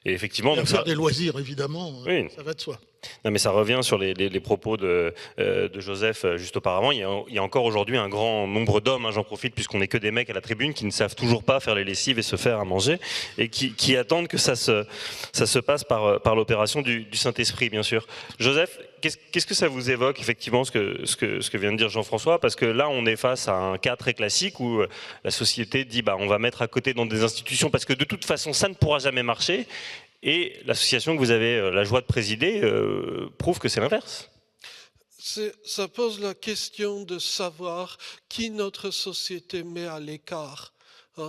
Et effectivement, et à faire des loisirs, évidemment, oui. Ça va de soi. Non, mais ça revient sur les propos de Joseph juste auparavant. Il y a encore aujourd'hui un grand nombre d'hommes, j'en profite puisqu'on n'est que des mecs à la tribune, qui ne savent toujours pas faire les lessives et se faire à manger, et qui attendent que ça se passe par l'opération du Saint-Esprit, bien sûr. Joseph, qu'est-ce que ça vous évoque, effectivement, ce que vient de dire Jean-François? Parce que là, on est face à un cas très classique où la société dit on va mettre à côté dans des institutions parce que de toute façon, ça ne pourra jamais marcher. Et l'association que vous avez la joie de présider prouve que c'est l'inverse. Ça pose la question de savoir qui notre société met à l'écart.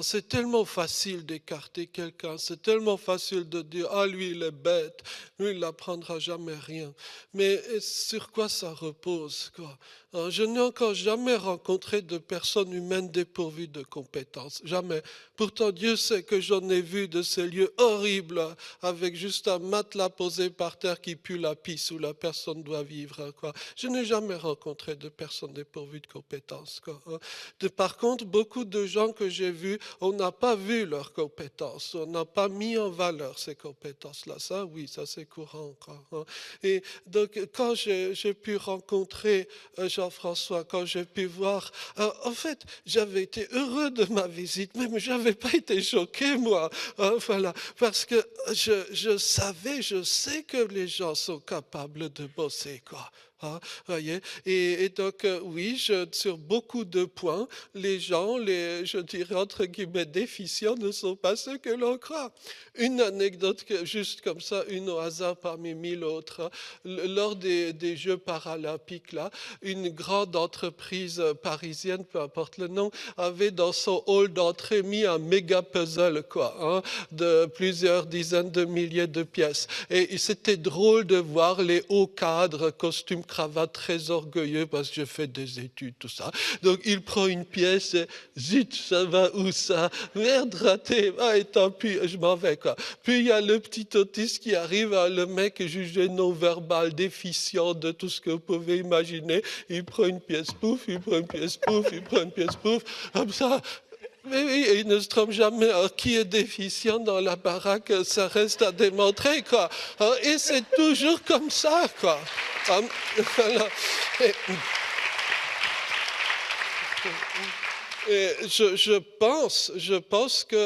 C'est tellement facile d'écarter quelqu'un, c'est tellement facile de dire « Ah, lui, il est bête, lui, il n'apprendra jamais rien ». Mais sur quoi ça repose, quoi? Je n'ai encore jamais rencontré de personnes humaines dépourvues de compétences. Jamais. Pourtant, Dieu sait que j'en ai vu de ces lieux horribles avec juste un matelas posé par terre qui pue la pisse où la personne doit vivre, quoi. Je n'ai jamais rencontré de personnes dépourvues de compétences, quoi. Par contre, beaucoup de gens que j'ai vus, on n'a pas vu leurs compétences. On n'a pas mis en valeur ces compétences-là. Ça, oui, ça c'est courant, quoi. Et donc, quand j'ai pu rencontrer Jean-François, quand j'ai pu voir, en fait, j'avais été heureux de ma visite, mais je n'avais pas été choqué, moi. Voilà, parce que je sais que les gens sont capables de bosser, quoi. Voyez, et donc, oui, sur beaucoup de points, les gens, je dirais entre guillemets déficients, ne sont pas ceux que l'on croit. Une anecdote, juste comme ça, une au hasard parmi 1000 autres. Lors des Jeux paralympiques, là, une grande entreprise parisienne, peu importe le nom, avait dans son hall d'entrée mis un méga puzzle, quoi, de plusieurs dizaines de milliers de pièces. Et c'était drôle de voir les hauts cadres, costumes cravate, très orgueilleux parce que je fais des études, tout ça. Donc il prend une pièce, et, zut, ça va où ça? Merde, raté, ah, et tant pis, je m'en vais, quoi. Puis il y a le petit autiste qui arrive, le mec jugé non-verbal, déficient de tout ce que vous pouvez imaginer. Il prend une pièce, pouf, il prend une pièce, pouf, il prend une pièce, pouf, comme ça. Mais oui, il ne se trompe jamais. Alors, qui est déficient dans la baraque, ça reste à démontrer, quoi. Et c'est toujours comme ça, quoi. Voilà. Et je pense que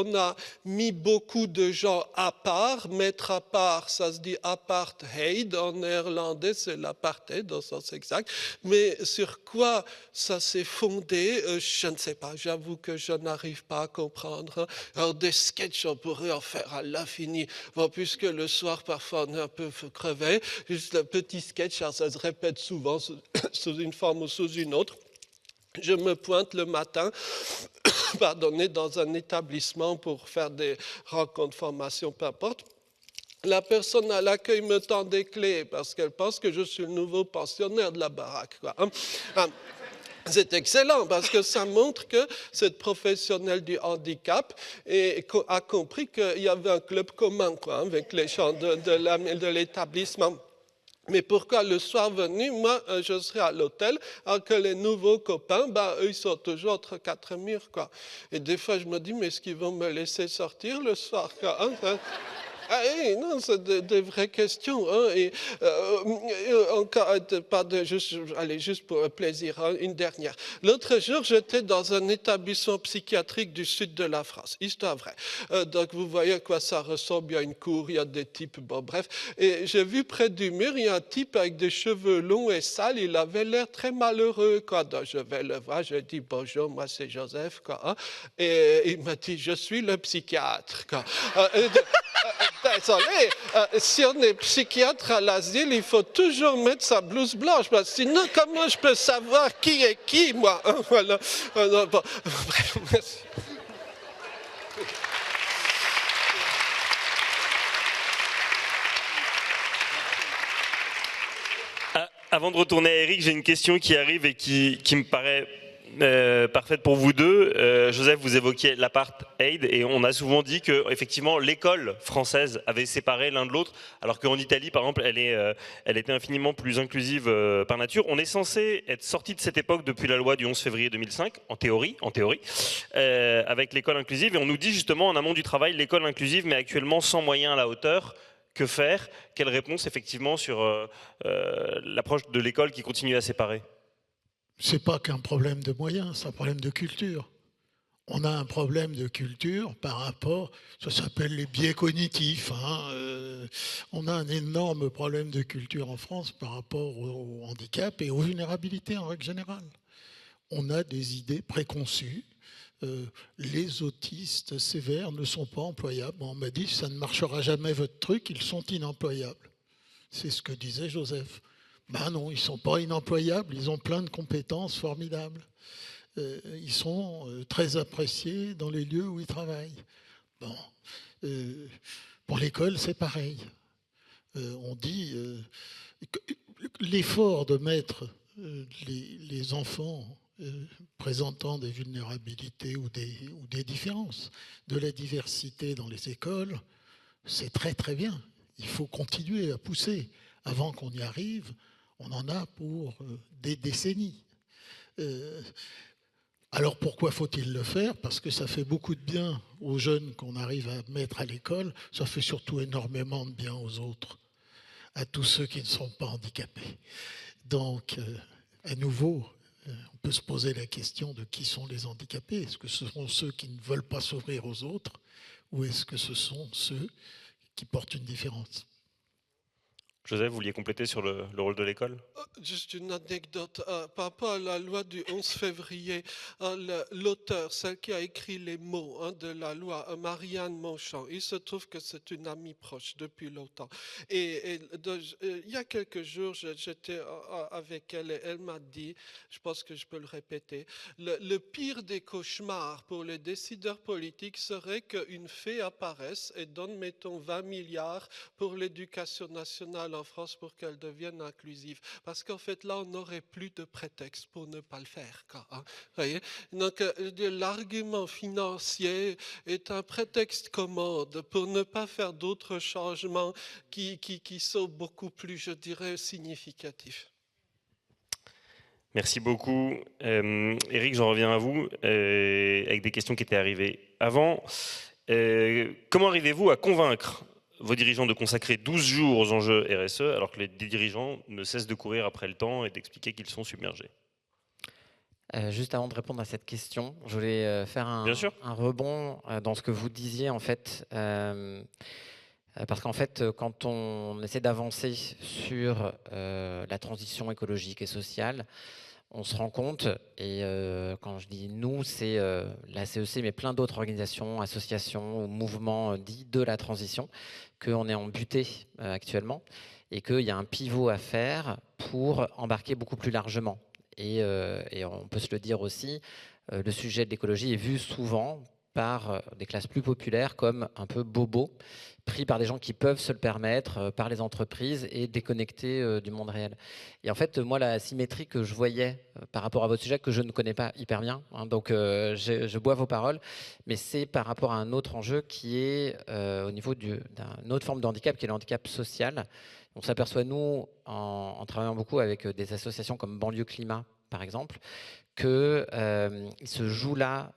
on a mis beaucoup de gens à part, mettre à part, ça se dit apartheid en néerlandais, c'est l'apartheid dans le sens exact, mais sur quoi ça s'est fondé, je ne sais pas, j'avoue que je n'arrive pas à comprendre. Alors des sketchs, on pourrait en faire à l'infini, bon, puisque le soir parfois on est un peu crevé, juste un petit sketch, alors ça se répète souvent sous une forme ou sous une autre. Je me pointe le matin, pardonnez, dans un établissement pour faire des rencontres, formations, peu importe. La personne à l'accueil me tend des clés parce qu'elle pense que je suis le nouveau pensionnaire de la baraque, quoi. C'est excellent parce que ça montre que cette professionnelle du handicap a compris qu'il y avait un club commun, quoi, avec les gens de l'établissement. Mais pourquoi le soir venu, moi, je serai à l'hôtel, alors que les nouveaux copains, eux, ils sont toujours entre quatre murs, quoi. Et des fois, je me dis, mais est-ce qu'ils vont me laisser sortir le soir, quoi, hein? Ah oui, non, c'est des vraies questions. Hein, et encore, allez, juste pour plaisir, hein, une dernière. L'autre jour, j'étais dans un établissement psychiatrique du sud de la France. Histoire vraie. Donc, vous voyez à quoi ça ressemble. Il y a une cour, il y a des types, bon, bref. Et j'ai vu près du mur, il y a un type avec des cheveux longs et sales. Il avait l'air très malheureux, quoi. Donc, je vais le voir, je dis bonjour, moi c'est Joseph, quoi. Hein, et il m'a dit, je suis le psychiatre, quoi. Désolé, si on est psychiatre à l'asile, il faut toujours mettre sa blouse blanche, parce que sinon, comment je peux savoir qui est qui, moi? Voilà. Bon, bref, merci. Avant de retourner à Eric, j'ai une question qui arrive et qui me paraît parfaite pour vous deux. Joseph, vous évoquiez l'apartheid et on a souvent dit que effectivement l'école française avait séparé l'un de l'autre, alors qu'en Italie, par exemple, elle était infiniment plus inclusive par nature. On est censé être sorti de cette époque depuis la loi du 11 février 2005, en théorie, avec l'école inclusive. Et on nous dit justement en amont du travail, l'école inclusive, mais actuellement sans moyens à la hauteur. Que faire? Quelle réponse effectivement sur l'approche de l'école qui continue à séparer? Ce n'est pas qu'un problème de moyens, c'est un problème de culture. On a un problème de culture par rapport, ça s'appelle les biais cognitifs. Hein, on a un énorme problème de culture en France par rapport au handicap et aux vulnérabilités en règle générale. On a des idées préconçues. Les autistes sévères ne sont pas employables. On m'a dit, ça ne marchera jamais votre truc, ils sont inemployables. C'est ce que disait Joseph. Ben non, ils ne sont pas inemployables, ils ont plein de compétences formidables. Ils sont très appréciés dans les lieux où ils travaillent. Bon. Pour l'école, c'est pareil. On dit l'effort de mettre les enfants présentant des vulnérabilités ou des différences, de la diversité dans les écoles, c'est très très bien. Il faut continuer à pousser. Avant qu'on y arrive, on en a pour des décennies. Alors pourquoi faut-il le faire? Parce que ça fait beaucoup de bien aux jeunes qu'on arrive à mettre à l'école, ça fait surtout énormément de bien aux autres, à tous ceux qui ne sont pas handicapés. Donc, à nouveau, on peut se poser la question de qui sont les handicapés. Est-ce que ce sont ceux qui ne veulent pas s'ouvrir aux autres ou est-ce que ce sont ceux qui portent une différence? Joseph, vous vouliez compléter sur le rôle de l'école? Juste une anecdote. Par rapport à la loi du 11 février, l'auteur, celle qui a écrit les mots de la loi, Marianne Monchamp, il se trouve que c'est une amie proche depuis longtemps. Et il y a quelques jours, j'étais avec elle et elle m'a dit, je pense que je peux le répéter, le pire des cauchemars pour les décideurs politiques serait qu'une fée apparaisse et donne, mettons, 20 milliards pour l'éducation nationale sociale en France pour qu'elle devienne inclusive. Parce qu'en fait, là, on n'aurait plus de prétexte pour ne pas le faire. Quoi, hein. Voyez, donc, l'argument financier est un prétexte commode pour ne pas faire d'autres changements qui sont beaucoup plus, je dirais, significatifs. Merci beaucoup. Éric, j'en reviens à vous avec des questions qui étaient arrivées avant. Comment arrivez-vous à convaincre vos dirigeants de consacrer 12 jours aux enjeux RSE alors que les dirigeants ne cessent de courir après le temps et d'expliquer qu'ils sont submergés? Juste avant de répondre à cette question, je voulais faire un rebond dans ce que vous disiez en fait. Parce qu'en fait, quand on essaie d'avancer sur la transition écologique et sociale, on se rend compte, et quand je dis nous, c'est la CEC, mais plein d'autres organisations, associations ou mouvements dits de la transition, qu'on est embuté actuellement et qu'il y a un pivot à faire pour embarquer beaucoup plus largement. Et on peut se le dire aussi, le sujet de l'écologie est vu souvent par des classes plus populaires comme un peu bobo, pris par des gens qui peuvent se le permettre, par les entreprises et déconnectés du monde réel. Et en fait, moi, la symétrie que je voyais par rapport à votre sujet, que je ne connais pas hyper bien, hein, donc je bois vos paroles, mais c'est par rapport à un autre enjeu qui est au niveau d'une autre forme de handicap, qui est le handicap social. On s'aperçoit, nous, en travaillant beaucoup avec des associations comme Banlieue Climat, par exemple, qu'il se joue là,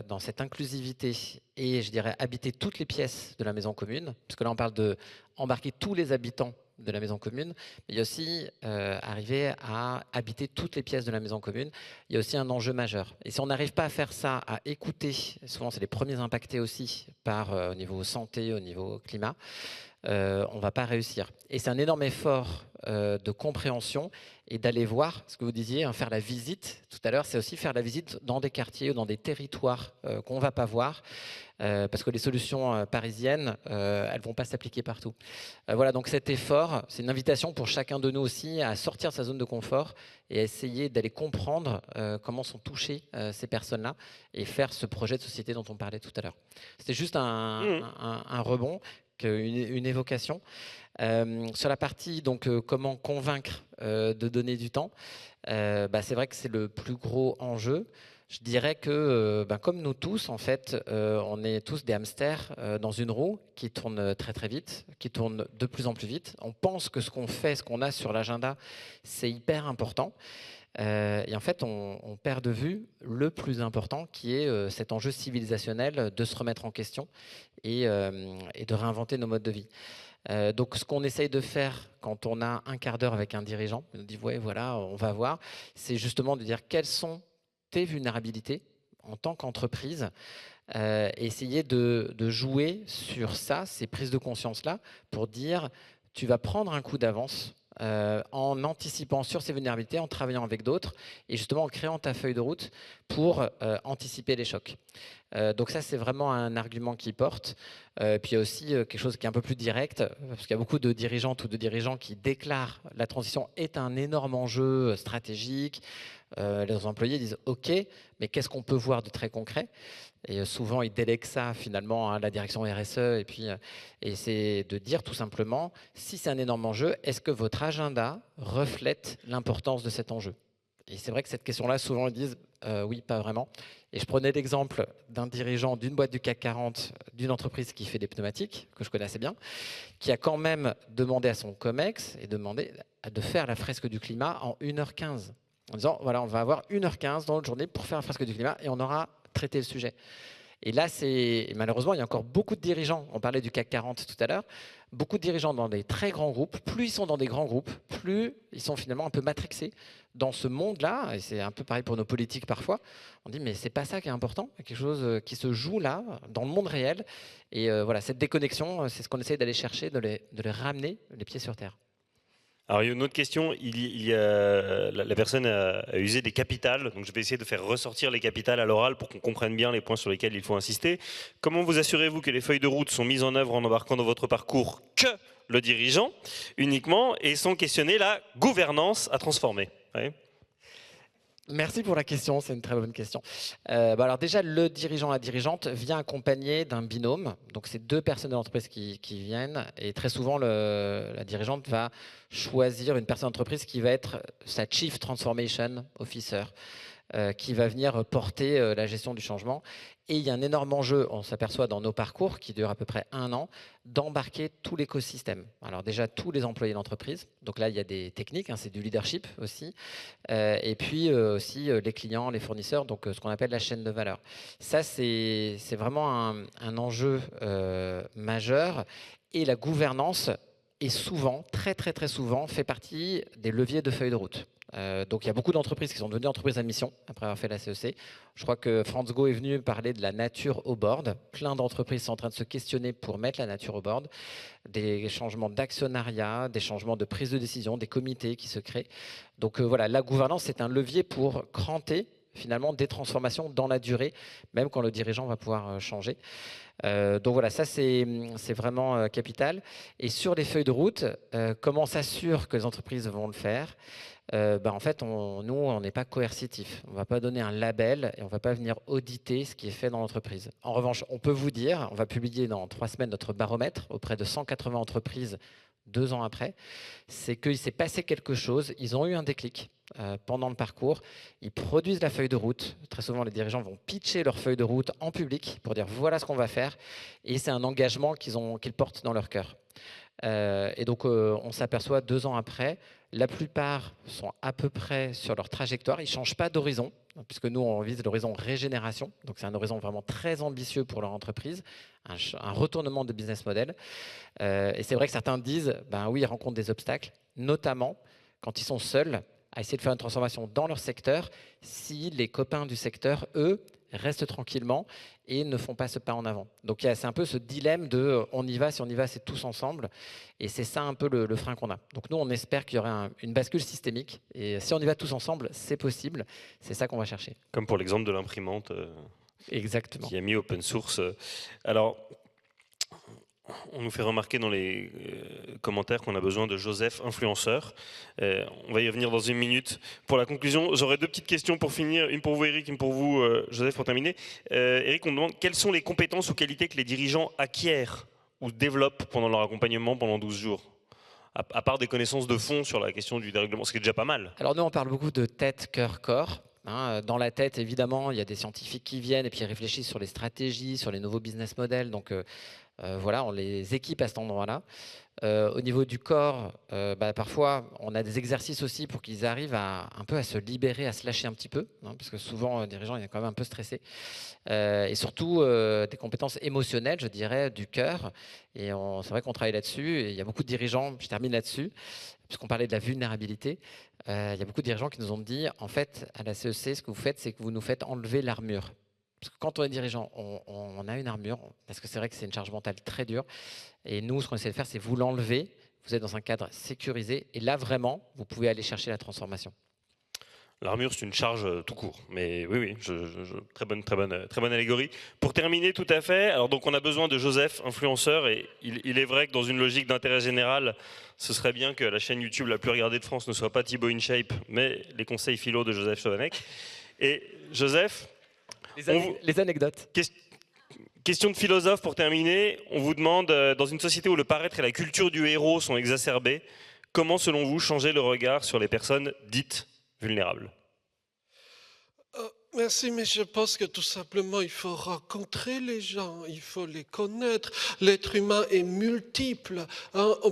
dans cette inclusivité et, je dirais, habiter toutes les pièces de la maison commune, parce que là, on parle d'embarquer tous les habitants de la maison commune, mais il y a aussi arriver à habiter toutes les pièces de la maison commune. Il y a aussi un enjeu majeur. Et si on n'arrive pas à faire ça, à écouter, souvent c'est les premiers impactés aussi par au niveau santé, au niveau climat, on ne va pas réussir. Et c'est un énorme effort de compréhension et d'aller voir, ce que vous disiez, hein, faire la visite tout à l'heure, c'est aussi faire la visite dans des quartiers ou dans des territoires qu'on ne va pas voir, parce que les solutions parisiennes, elles ne vont pas s'appliquer partout. Voilà, donc cet effort, c'est une invitation pour chacun de nous aussi à sortir de sa zone de confort et à essayer d'aller comprendre comment sont touchées ces personnes-là et faire ce projet de société dont on parlait tout à l'heure. C'était juste un rebond, une évocation. Sur la partie donc comment convaincre de donner du temps, c'est vrai que c'est le plus gros enjeu. Je dirais que comme nous tous en fait, on est tous des hamsters dans une roue qui tourne très très vite, qui tourne de plus en plus vite. On pense que ce qu'on fait, ce qu'on a sur l'agenda, c'est hyper important. Et en fait, on perd de vue le plus important qui est cet enjeu civilisationnel de se remettre en question et de réinventer nos modes de vie. Donc ce qu'on essaye de faire quand on a un quart d'heure avec un dirigeant, on dit ouais, voilà, on va voir, c'est justement de dire quelles sont tes vulnérabilités en tant qu'entreprise, essayer de jouer sur ça, ces prises de conscience-là, pour dire tu vas prendre un coup d'avance en anticipant sur ces vulnérabilités, en travaillant avec d'autres et justement en créant ta feuille de route pour anticiper les chocs. Donc ça, c'est vraiment un argument qui porte. Puis il y a aussi quelque chose qui est un peu plus direct, parce qu'il y a beaucoup de dirigeantes ou de dirigeants qui déclarent la transition est un énorme enjeu stratégique. Les employés disent « Ok, mais qu'est-ce qu'on peut voir de très concret ?» Et souvent, ils délèguent ça finalement à la direction RSE. Et c'est de dire tout simplement, si c'est un énorme enjeu, est-ce que votre agenda reflète l'importance de cet enjeu? Et c'est vrai que cette question-là, souvent, ils disent oui, pas vraiment. Et je prenais l'exemple d'un dirigeant d'une boîte du CAC 40, d'une entreprise qui fait des pneumatiques, que je connais assez bien, qui a quand même demandé à son COMEX et demandé de faire la fresque du climat en 1h15. En disant, voilà, on va avoir 1h15 dans notre journée pour faire la fresque du climat et on aura traité le sujet. Et là, malheureusement, il y a encore beaucoup de dirigeants, on parlait du CAC 40 tout à l'heure, beaucoup de dirigeants dans des très grands groupes. Plus ils sont dans des grands groupes, plus ils sont finalement un peu matrixés dans ce monde-là. Et c'est un peu pareil pour nos politiques parfois. On dit, mais c'est pas ça qui est important. Il y a quelque chose qui se joue là, dans le monde réel. Et voilà, cette déconnexion, c'est ce qu'on essaie d'aller chercher, de les ramener les pieds sur terre. Alors il y a une autre question, la personne a usé des capitales, donc je vais essayer de faire ressortir les capitales à l'oral pour qu'on comprenne bien les points sur lesquels il faut insister. Comment vous assurez-vous que les feuilles de route sont mises en œuvre en embarquant dans votre parcours que le dirigeant uniquement et sans questionner la gouvernance à transformer? Ouais. Merci pour la question, c'est une très bonne question. Alors déjà, le dirigeant, la dirigeante vient accompagné d'un binôme. Donc c'est deux personnes de l'entreprise qui viennent et très souvent la dirigeante va choisir une personne d'entreprise qui va être sa Chief Transformation Officer, qui va venir porter la gestion du changement. Et il y a un énorme enjeu, on s'aperçoit dans nos parcours, qui durent à peu près 1 an, d'embarquer tout l'écosystème. Alors déjà, tous les employés de l'entreprise. Donc là, il y a des techniques, c'est du leadership aussi. Et puis aussi les clients, les fournisseurs, donc ce qu'on appelle la chaîne de valeur. Ça, c'est vraiment un enjeu majeur. Et la gouvernance est souvent, très très très souvent, fait partie des leviers de feuille de route. Donc il y a beaucoup d'entreprises qui sont devenues entreprises à mission après avoir fait la CEC. Je crois que Franz Go est venu parler de la nature au board. Plein d'entreprises sont en train de se questionner pour mettre la nature au board. Des changements d'actionnariat, des changements de prise de décision, des comités qui se créent. Donc voilà, la gouvernance, c'est un levier pour cranter finalement des transformations dans la durée, même quand le dirigeant va pouvoir changer. Donc voilà, ça c'est vraiment capital. Et sur les feuilles de route, comment on s'assure que les entreprises vont le faire ? En fait, nous, on n'est pas coercitif. On ne va pas donner un label et on ne va pas venir auditer ce qui est fait dans l'entreprise. En revanche, on peut vous dire, on va publier dans 3 semaines notre baromètre auprès de 180 entreprises 2 ans après, c'est qu'il s'est passé quelque chose, ils ont eu un déclic pendant le parcours, ils produisent la feuille de route. Très souvent, les dirigeants vont pitcher leur feuille de route en public pour dire voilà ce qu'on va faire, et c'est un engagement qu'ils portent dans leur cœur. Et donc, on s'aperçoit 2 ans après, la plupart sont à peu près sur leur trajectoire. Ils ne changent pas d'horizon, puisque nous, on vise l'horizon régénération. Donc, c'est un horizon vraiment très ambitieux pour leur entreprise, un retournement de business model. Et c'est vrai que certains disent, oui, ils rencontrent des obstacles, notamment quand ils sont seuls à essayer de faire une transformation dans leur secteur, si les copains du secteur, eux, restent tranquillement et ne font pas ce pas en avant. Donc c'est un peu ce dilemme de on y va, si on y va, c'est tous ensemble. Et c'est ça un peu le frein qu'on a. Donc nous, on espère qu'il y aura une bascule systémique. Et si on y va tous ensemble, c'est possible. C'est ça qu'on va chercher. Comme pour l'exemple de l'imprimante Exactement. qui a mis open source. Alors, on nous fait remarquer dans les commentaires qu'on a besoin de Joseph influenceur. On va y revenir dans 1 minute. Pour la conclusion, j'aurais 2 petites questions pour finir. Une pour vous, Eric, une pour vous, Joseph, pour terminer. Eric, on demande quelles sont les compétences ou qualités que les dirigeants acquièrent ou développent pendant leur accompagnement pendant 12 jours, à part des connaissances de fond sur la question du dérèglement, ce qui est déjà pas mal. Alors nous, on parle beaucoup de tête, cœur, corps. Dans la tête, évidemment, il y a des scientifiques qui viennent et puis ils réfléchissent sur les stratégies, sur les nouveaux business models. Donc voilà, on les équipe à cet endroit-là. Au niveau du corps, parfois, on a des exercices aussi pour qu'ils arrivent un peu à se libérer, à se lâcher un petit peu, parce que souvent, les dirigeants, ils sont quand même un peu stressés. Et surtout, des compétences émotionnelles, je dirais, du cœur. Et c'est vrai qu'on travaille là-dessus. Et il y a beaucoup de dirigeants, je termine là-dessus, puisqu'on parlait de la vulnérabilité. Il y a beaucoup de dirigeants qui nous ont dit, en fait, à la CEC, ce que vous faites, c'est que vous nous faites enlever l'armure. Parce que quand on est dirigeant, on a une armure, parce que c'est vrai que c'est une charge mentale très dure. Et nous, ce qu'on essaie de faire, c'est vous l'enlever. Vous êtes dans un cadre sécurisé. Et là, vraiment, vous pouvez aller chercher la transformation. L'armure, c'est une charge tout court. Mais oui, très bonne allégorie. Pour terminer, tout à fait. Alors donc, on a besoin de Joseph, influenceur. Et il est vrai que dans une logique d'intérêt général, ce serait bien que la chaîne YouTube la plus regardée de France ne soit pas Thibaut InShape, mais les conseils philo de Joseph Chovanec. Et Joseph, les anecdotes. Question de philosophe pour terminer. On vous demande, dans une société où le paraître et la culture du héros sont exacerbés, comment, selon vous, changer le regard sur les personnes dites vulnérables ? Merci, mais je pense que tout simplement, il faut rencontrer les gens, il faut les connaître. L'être humain est multiple.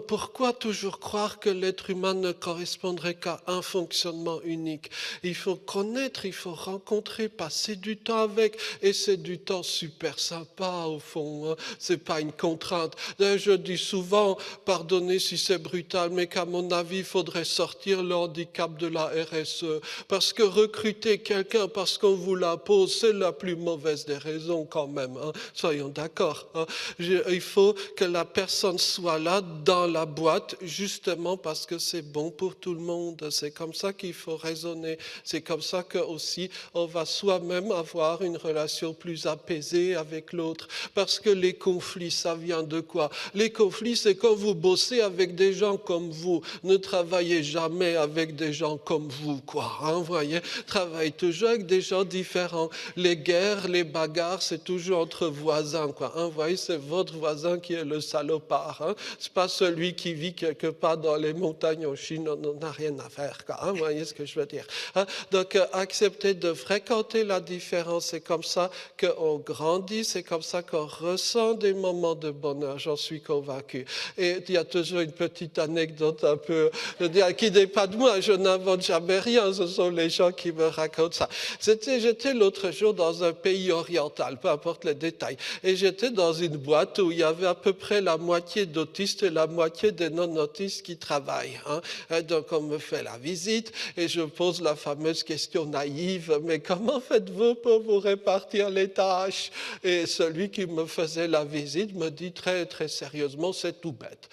Pourquoi toujours croire que l'être humain ne correspondrait qu'à un fonctionnement unique? Il faut connaître, il faut rencontrer, passer du temps avec, et c'est du temps super sympa au fond. C'est pas une contrainte. Je dis souvent, pardonnez si c'est brutal, mais qu'à mon avis, il faudrait sortir le handicap de la RSE. Parce que recruter quelqu'un parce qu'on on vous la pose, c'est la plus mauvaise des raisons quand même, hein. Soyons d'accord, hein. Il faut que la personne soit là dans la boîte, justement parce que c'est bon pour tout le monde. C'est comme ça qu'il faut raisonner. C'est comme ça que aussi on va soi-même avoir une relation plus apaisée avec l'autre. Parce que les conflits, ça vient de quoi? Les conflits, c'est quand vous bossez avec des gens comme vous. Ne travaillez jamais avec des gens comme vous, quoi. Hein, vous voyez, travaillez toujours avec des gens différents. Les guerres, les bagarres, c'est toujours entre voisins, quoi. Hein, vous voyez, c'est votre voisin qui est le salopard. Hein. C'est pas celui qui vit quelque part dans les montagnes en Chine. On n'a rien à faire, quoi. Hein, vous voyez ce que je veux dire? Hein. Donc, accepter de fréquenter la différence, c'est comme ça qu'on grandit, c'est comme ça qu'on ressent des moments de bonheur, j'en suis convaincu. Et il y a toujours une petite anecdote un peu, je veux dire, qui n'est pas de moi, je n'invente jamais rien, ce sont les gens qui me racontent ça. J'étais l'autre jour dans un pays oriental, peu importe les détails, et j'étais dans une boîte où il y avait à peu près la moitié d'autistes et la moitié des non-autistes qui travaillent. Hein. Et donc on me fait la visite et je pose la fameuse question naïve, mais comment faites-vous pour vous répartir les tâches? Et celui qui me faisait la visite me dit très très sérieusement, c'est tout bête.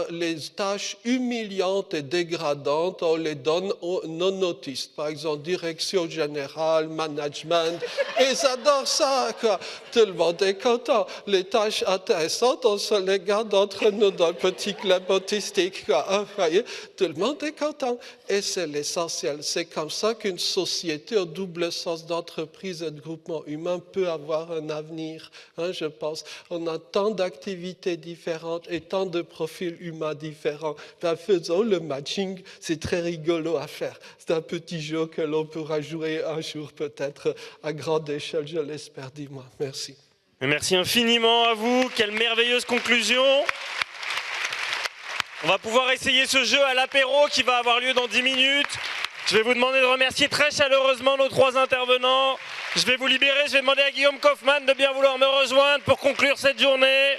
Les tâches humiliantes et dégradantes, on les donne aux non-autistes. Par exemple, direction générale, management. Et ils adorent ça, quoi. Tout le monde est content. Les tâches intéressantes, on se les garde entre nous dans le petit club autistique, quoi. Hein, vous voyez, tout le monde est content. Et c'est l'essentiel. C'est comme ça qu'une société au double sens d'entreprise et de groupement humain peut avoir un avenir, hein, je pense. On a tant d'activités différentes et tant de profils humains différents. Ben, faisons le matching, c'est très rigolo à faire. C'est un petit jeu que l'on pourra jouer un jour peut-être à grande échelle, je l'espère, dis-moi. Merci. Merci infiniment à vous, quelle merveilleuse conclusion. On va pouvoir essayer ce jeu à l'apéro qui va avoir lieu dans 10 minutes. Je vais vous demander de remercier très chaleureusement nos 3 intervenants. Je vais vous libérer, je vais demander à Guillaume Kaufmann de bien vouloir me rejoindre pour conclure cette journée.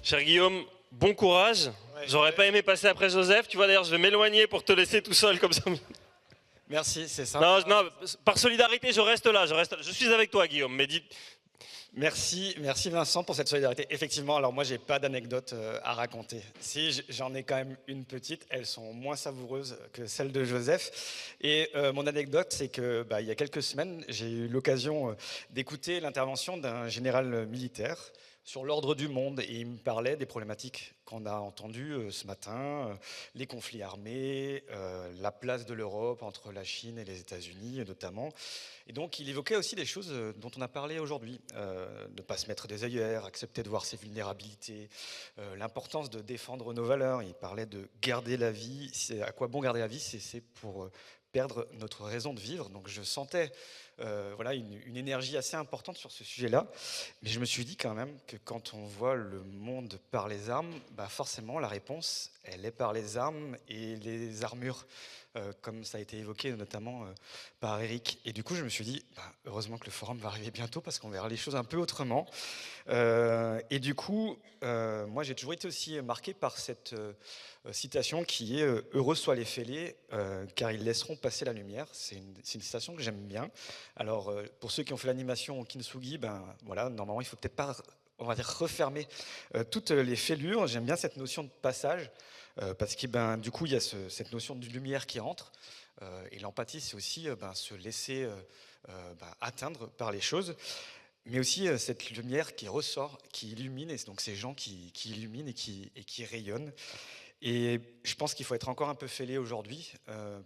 Cher Guillaume, bon courage. J'aurais pas aimé passer après Joseph. Tu vois, d'ailleurs, je vais m'éloigner pour te laisser tout seul comme ça. Merci, c'est ça. Non, par solidarité, je reste là. Je suis avec toi, Guillaume. Mais Merci Vincent pour cette solidarité. Effectivement, alors moi, j'ai pas d'anecdote à raconter. Si, j'en ai quand même une petite. Elles sont moins savoureuses que celles de Joseph. Et mon anecdote, c'est que il y a quelques semaines, j'ai eu l'occasion d'écouter l'intervention d'un général militaire sur l'ordre du monde, et il me parlait des problématiques qu'on a entendues ce matin, les conflits armés, la place de l'Europe entre la Chine et les États-Unis notamment. Et donc il évoquait aussi des choses dont on a parlé aujourd'hui, ne pas se mettre des œillères, accepter de voir ses vulnérabilités, l'importance de défendre nos valeurs. Il parlait de garder la vie. À quoi bon garder la vie? C'est pour perdre notre raison de vivre. Donc je sentais une énergie assez importante sur ce sujet-là. Mais je me suis dit quand même que quand on voit le monde par les armes, forcément la réponse, elle est par les armes et les armures, comme ça a été évoqué notamment par Eric. Et du coup, je me suis dit, heureusement que le forum va arriver bientôt parce qu'on verra les choses un peu autrement. Et du coup, moi j'ai toujours été aussi marqué par cette citation qui est « Heureux soient les fêlés, car ils laisseront passer la lumière ». C'est une citation que j'aime bien. Alors, pour ceux qui ont fait l'animation au Kintsugi, normalement, il ne faut peut-être pas, on va dire, refermer toutes les fêlures. J'aime bien cette notion de passage, parce que du coup, il y a cette notion de lumière qui entre. Et l'empathie, c'est aussi se laisser atteindre par les choses, mais aussi cette lumière qui ressort, qui illumine, et donc ces gens qui illuminent et qui rayonnent. Et je pense qu'il faut être encore un peu fêlé aujourd'hui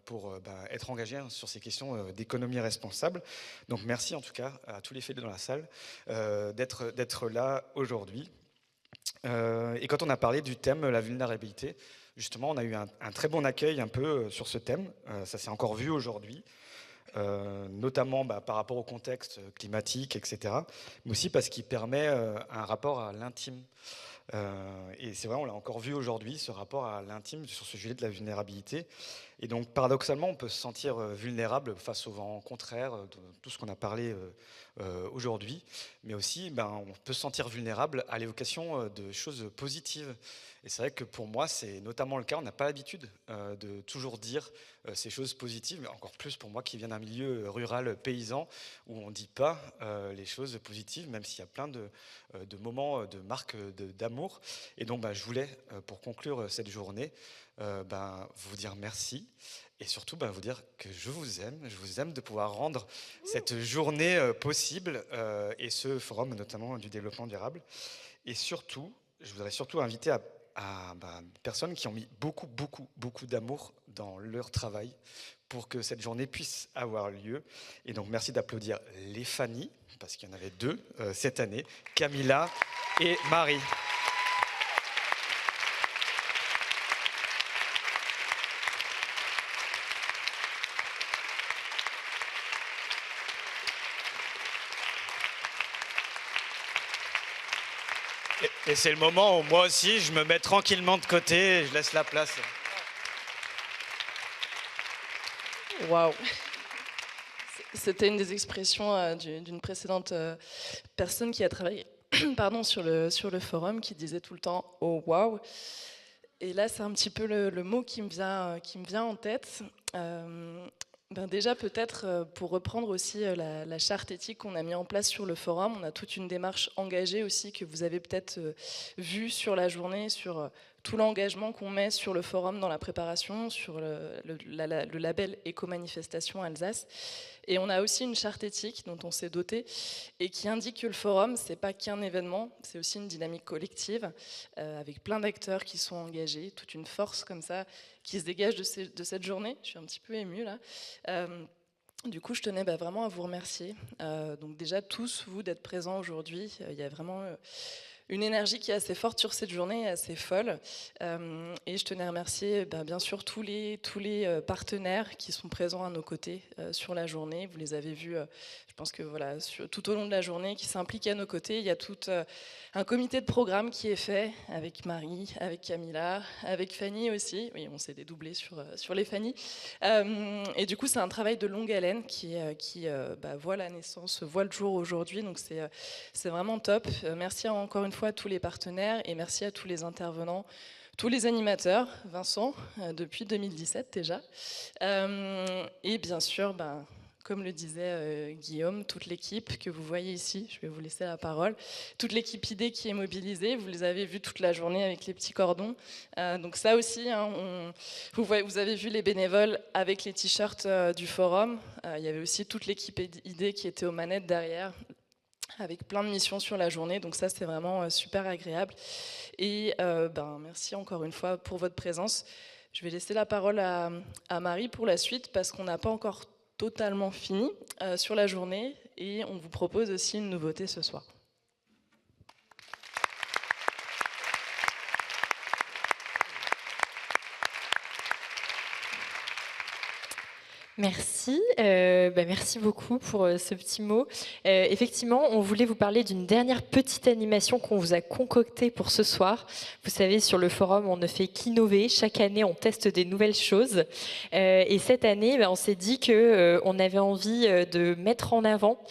pour être engagé sur ces questions d'économie responsable. Donc merci en tout cas à tous les fêlés dans la salle d'être là aujourd'hui. Et quand on a parlé du thème la vulnérabilité, justement on a eu un très bon accueil un peu sur ce thème. Ça s'est encore vu aujourd'hui. Notamment par rapport au contexte climatique, etc. Mais aussi parce qu'il permet un rapport à l'intime. Et c'est vrai, on l'a encore vu aujourd'hui, ce rapport à l'intime sur ce sujet de la vulnérabilité. Et donc, paradoxalement, on peut se sentir vulnérable face au vent contraire, de tout ce qu'on a parlé aujourd'hui, mais aussi, on peut se sentir vulnérable à l'évocation de choses positives. Et c'est vrai que pour moi, c'est notamment le cas. On n'a pas l'habitude de toujours dire ces choses positives, mais encore plus pour moi qui viens d'un milieu rural paysan où on ne dit pas les choses positives, même s'il y a plein de moments, de marques d'amour. Et donc, je voulais, pour conclure cette journée, vous dire merci. Et surtout, vous dire que je vous aime de pouvoir rendre cette journée possible et ce forum notamment du développement durable. Et surtout, je voudrais surtout inviter à personnes qui ont mis beaucoup d'amour dans leur travail pour que cette journée puisse avoir lieu. Et donc, merci d'applaudir les Fanny, parce qu'il y en avait 2 cette année, Camilla et Marie. Et c'est le moment où moi aussi, je me mets tranquillement de côté et je laisse la place. Waouh! C'était une des expressions d'une précédente personne qui a travaillé sur le forum, qui disait tout le temps « oh waouh ». Et là, c'est un petit peu le mot qui me vient en tête. Déjà, peut-être, pour reprendre aussi la charte éthique qu'on a mis en place sur le forum, on a toute une démarche engagée aussi que vous avez peut-être vue sur la journée, sur tout l'engagement qu'on met sur le forum dans la préparation, sur le label Éco-Manifestation Alsace. Et on a aussi une charte éthique dont on s'est doté et qui indique que le forum, c'est pas qu'un événement, c'est aussi une dynamique collective avec plein d'acteurs qui sont engagés, toute une force comme ça qui se dégage de cette journée. Je suis un petit peu émue là. Du coup, je tenais vraiment à vous remercier. Donc déjà, tous, vous, d'être présents aujourd'hui. Il y a vraiment une énergie qui est assez forte sur cette journée, assez folle. Et je tenais à remercier bien sûr tous les partenaires qui sont présents à nos côtés sur la journée. Vous les avez vus, je pense que voilà, tout au long de la journée, qui s'impliquent à nos côtés. Il y a tout un comité de programme qui est fait avec Marie, avec Camilla, avec Fanny aussi. Oui, on s'est dédoublé sur les Fanny. Et du coup, c'est un travail de longue haleine qui voit la naissance, voit le jour aujourd'hui. Donc c'est vraiment top. Merci encore une fois à tous les partenaires et merci à tous les intervenants, tous les animateurs, Vincent, depuis 2017 déjà. Et bien sûr, comme le disait Guillaume, toute l'équipe que vous voyez ici, je vais vous laisser la parole, toute l'équipe idée qui est mobilisée, vous les avez vus toute la journée avec les petits cordons. Donc ça aussi, vous avez vu les bénévoles avec les t-shirts du forum. Il y avait aussi toute l'équipe idée qui était aux manettes derrière, avec plein de missions sur la journée, donc ça c'est vraiment super agréable. Et merci encore une fois pour votre présence. Je vais laisser la parole à Marie pour la suite, parce qu'on n'a pas encore totalement fini sur la journée, et on vous propose aussi une nouveauté ce soir. Merci, merci beaucoup pour ce petit mot. Effectivement, on voulait vous parler d'une dernière petite animation qu'on vous a concoctée pour ce soir. Vous savez, sur le forum, on ne fait qu'innover. Chaque année, on teste des nouvelles choses. Et cette année, on s'est dit qu'on avait envie de mettre en avant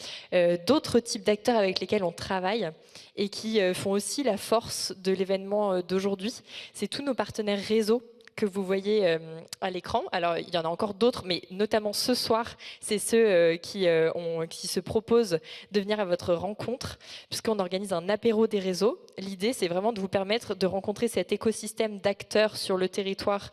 d'autres types d'acteurs avec lesquels on travaille et qui font aussi la force de l'événement d'aujourd'hui. C'est tous nos partenaires réseau que vous voyez à l'écran. Alors, il y en a encore d'autres, mais notamment ce soir, c'est ceux qui se proposent de venir à votre rencontre, puisqu'on organise un apéro des réseaux. L'idée, c'est vraiment de vous permettre de rencontrer cet écosystème d'acteurs sur le territoire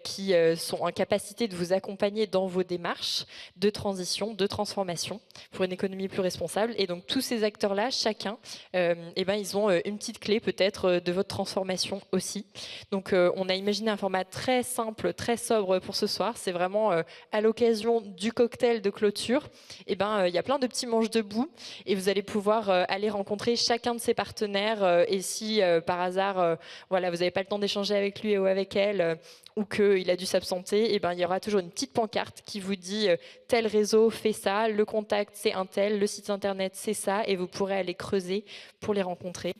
qui sont en capacité de vous accompagner dans vos démarches de transition, de transformation, pour une économie plus responsable. Et donc, tous ces acteurs-là, chacun, ils ont une petite clé peut-être de votre transformation aussi. Donc, on a imaginé un format très simple, très sobre pour ce soir. C'est vraiment à l'occasion du cocktail de clôture. Il y a plein de petits manches debout et vous allez pouvoir aller rencontrer chacun de ses partenaires. Et si par hasard, vous n'avez pas le temps d'échanger avec lui ou avec elle, ou qu'il a dû s'absenter, il y aura toujours une petite pancarte qui vous dit tel réseau fait ça, le contact c'est un tel, le site internet c'est ça, et vous pourrez aller creuser pour les rencontrer.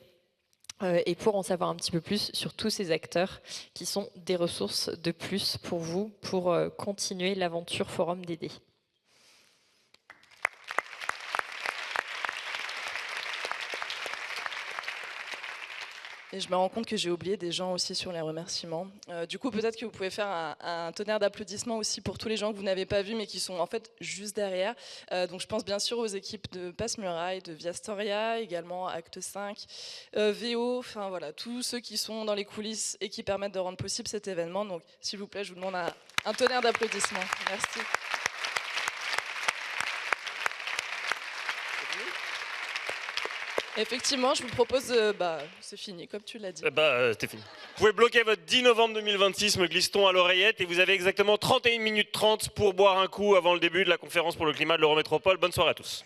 et pour en savoir un petit peu plus sur tous ces acteurs qui sont des ressources de plus pour vous, pour continuer l'aventure Forum DD. Et je me rends compte que j'ai oublié des gens aussi sur les remerciements. Du coup, peut-être que vous pouvez faire un tonnerre d'applaudissements aussi pour tous les gens que vous n'avez pas vus, mais qui sont en fait juste derrière. Donc je pense bien sûr aux équipes de Passe-Muraille, de Viastoria, également Acte 5, VO, enfin voilà, tous ceux qui sont dans les coulisses et qui permettent de rendre possible cet événement. Donc s'il vous plaît, je vous demande un tonnerre d'applaudissements. Merci. Effectivement, je vous propose, c'est fini, comme tu l'as dit. C'était fini. Vous pouvez bloquer votre 10 novembre 2026, me glisse-t-on à l'oreillette, et vous avez exactement 31 minutes 30 pour boire un coup avant le début de la conférence pour le climat de l'Eurométropole. Bonne soirée à tous.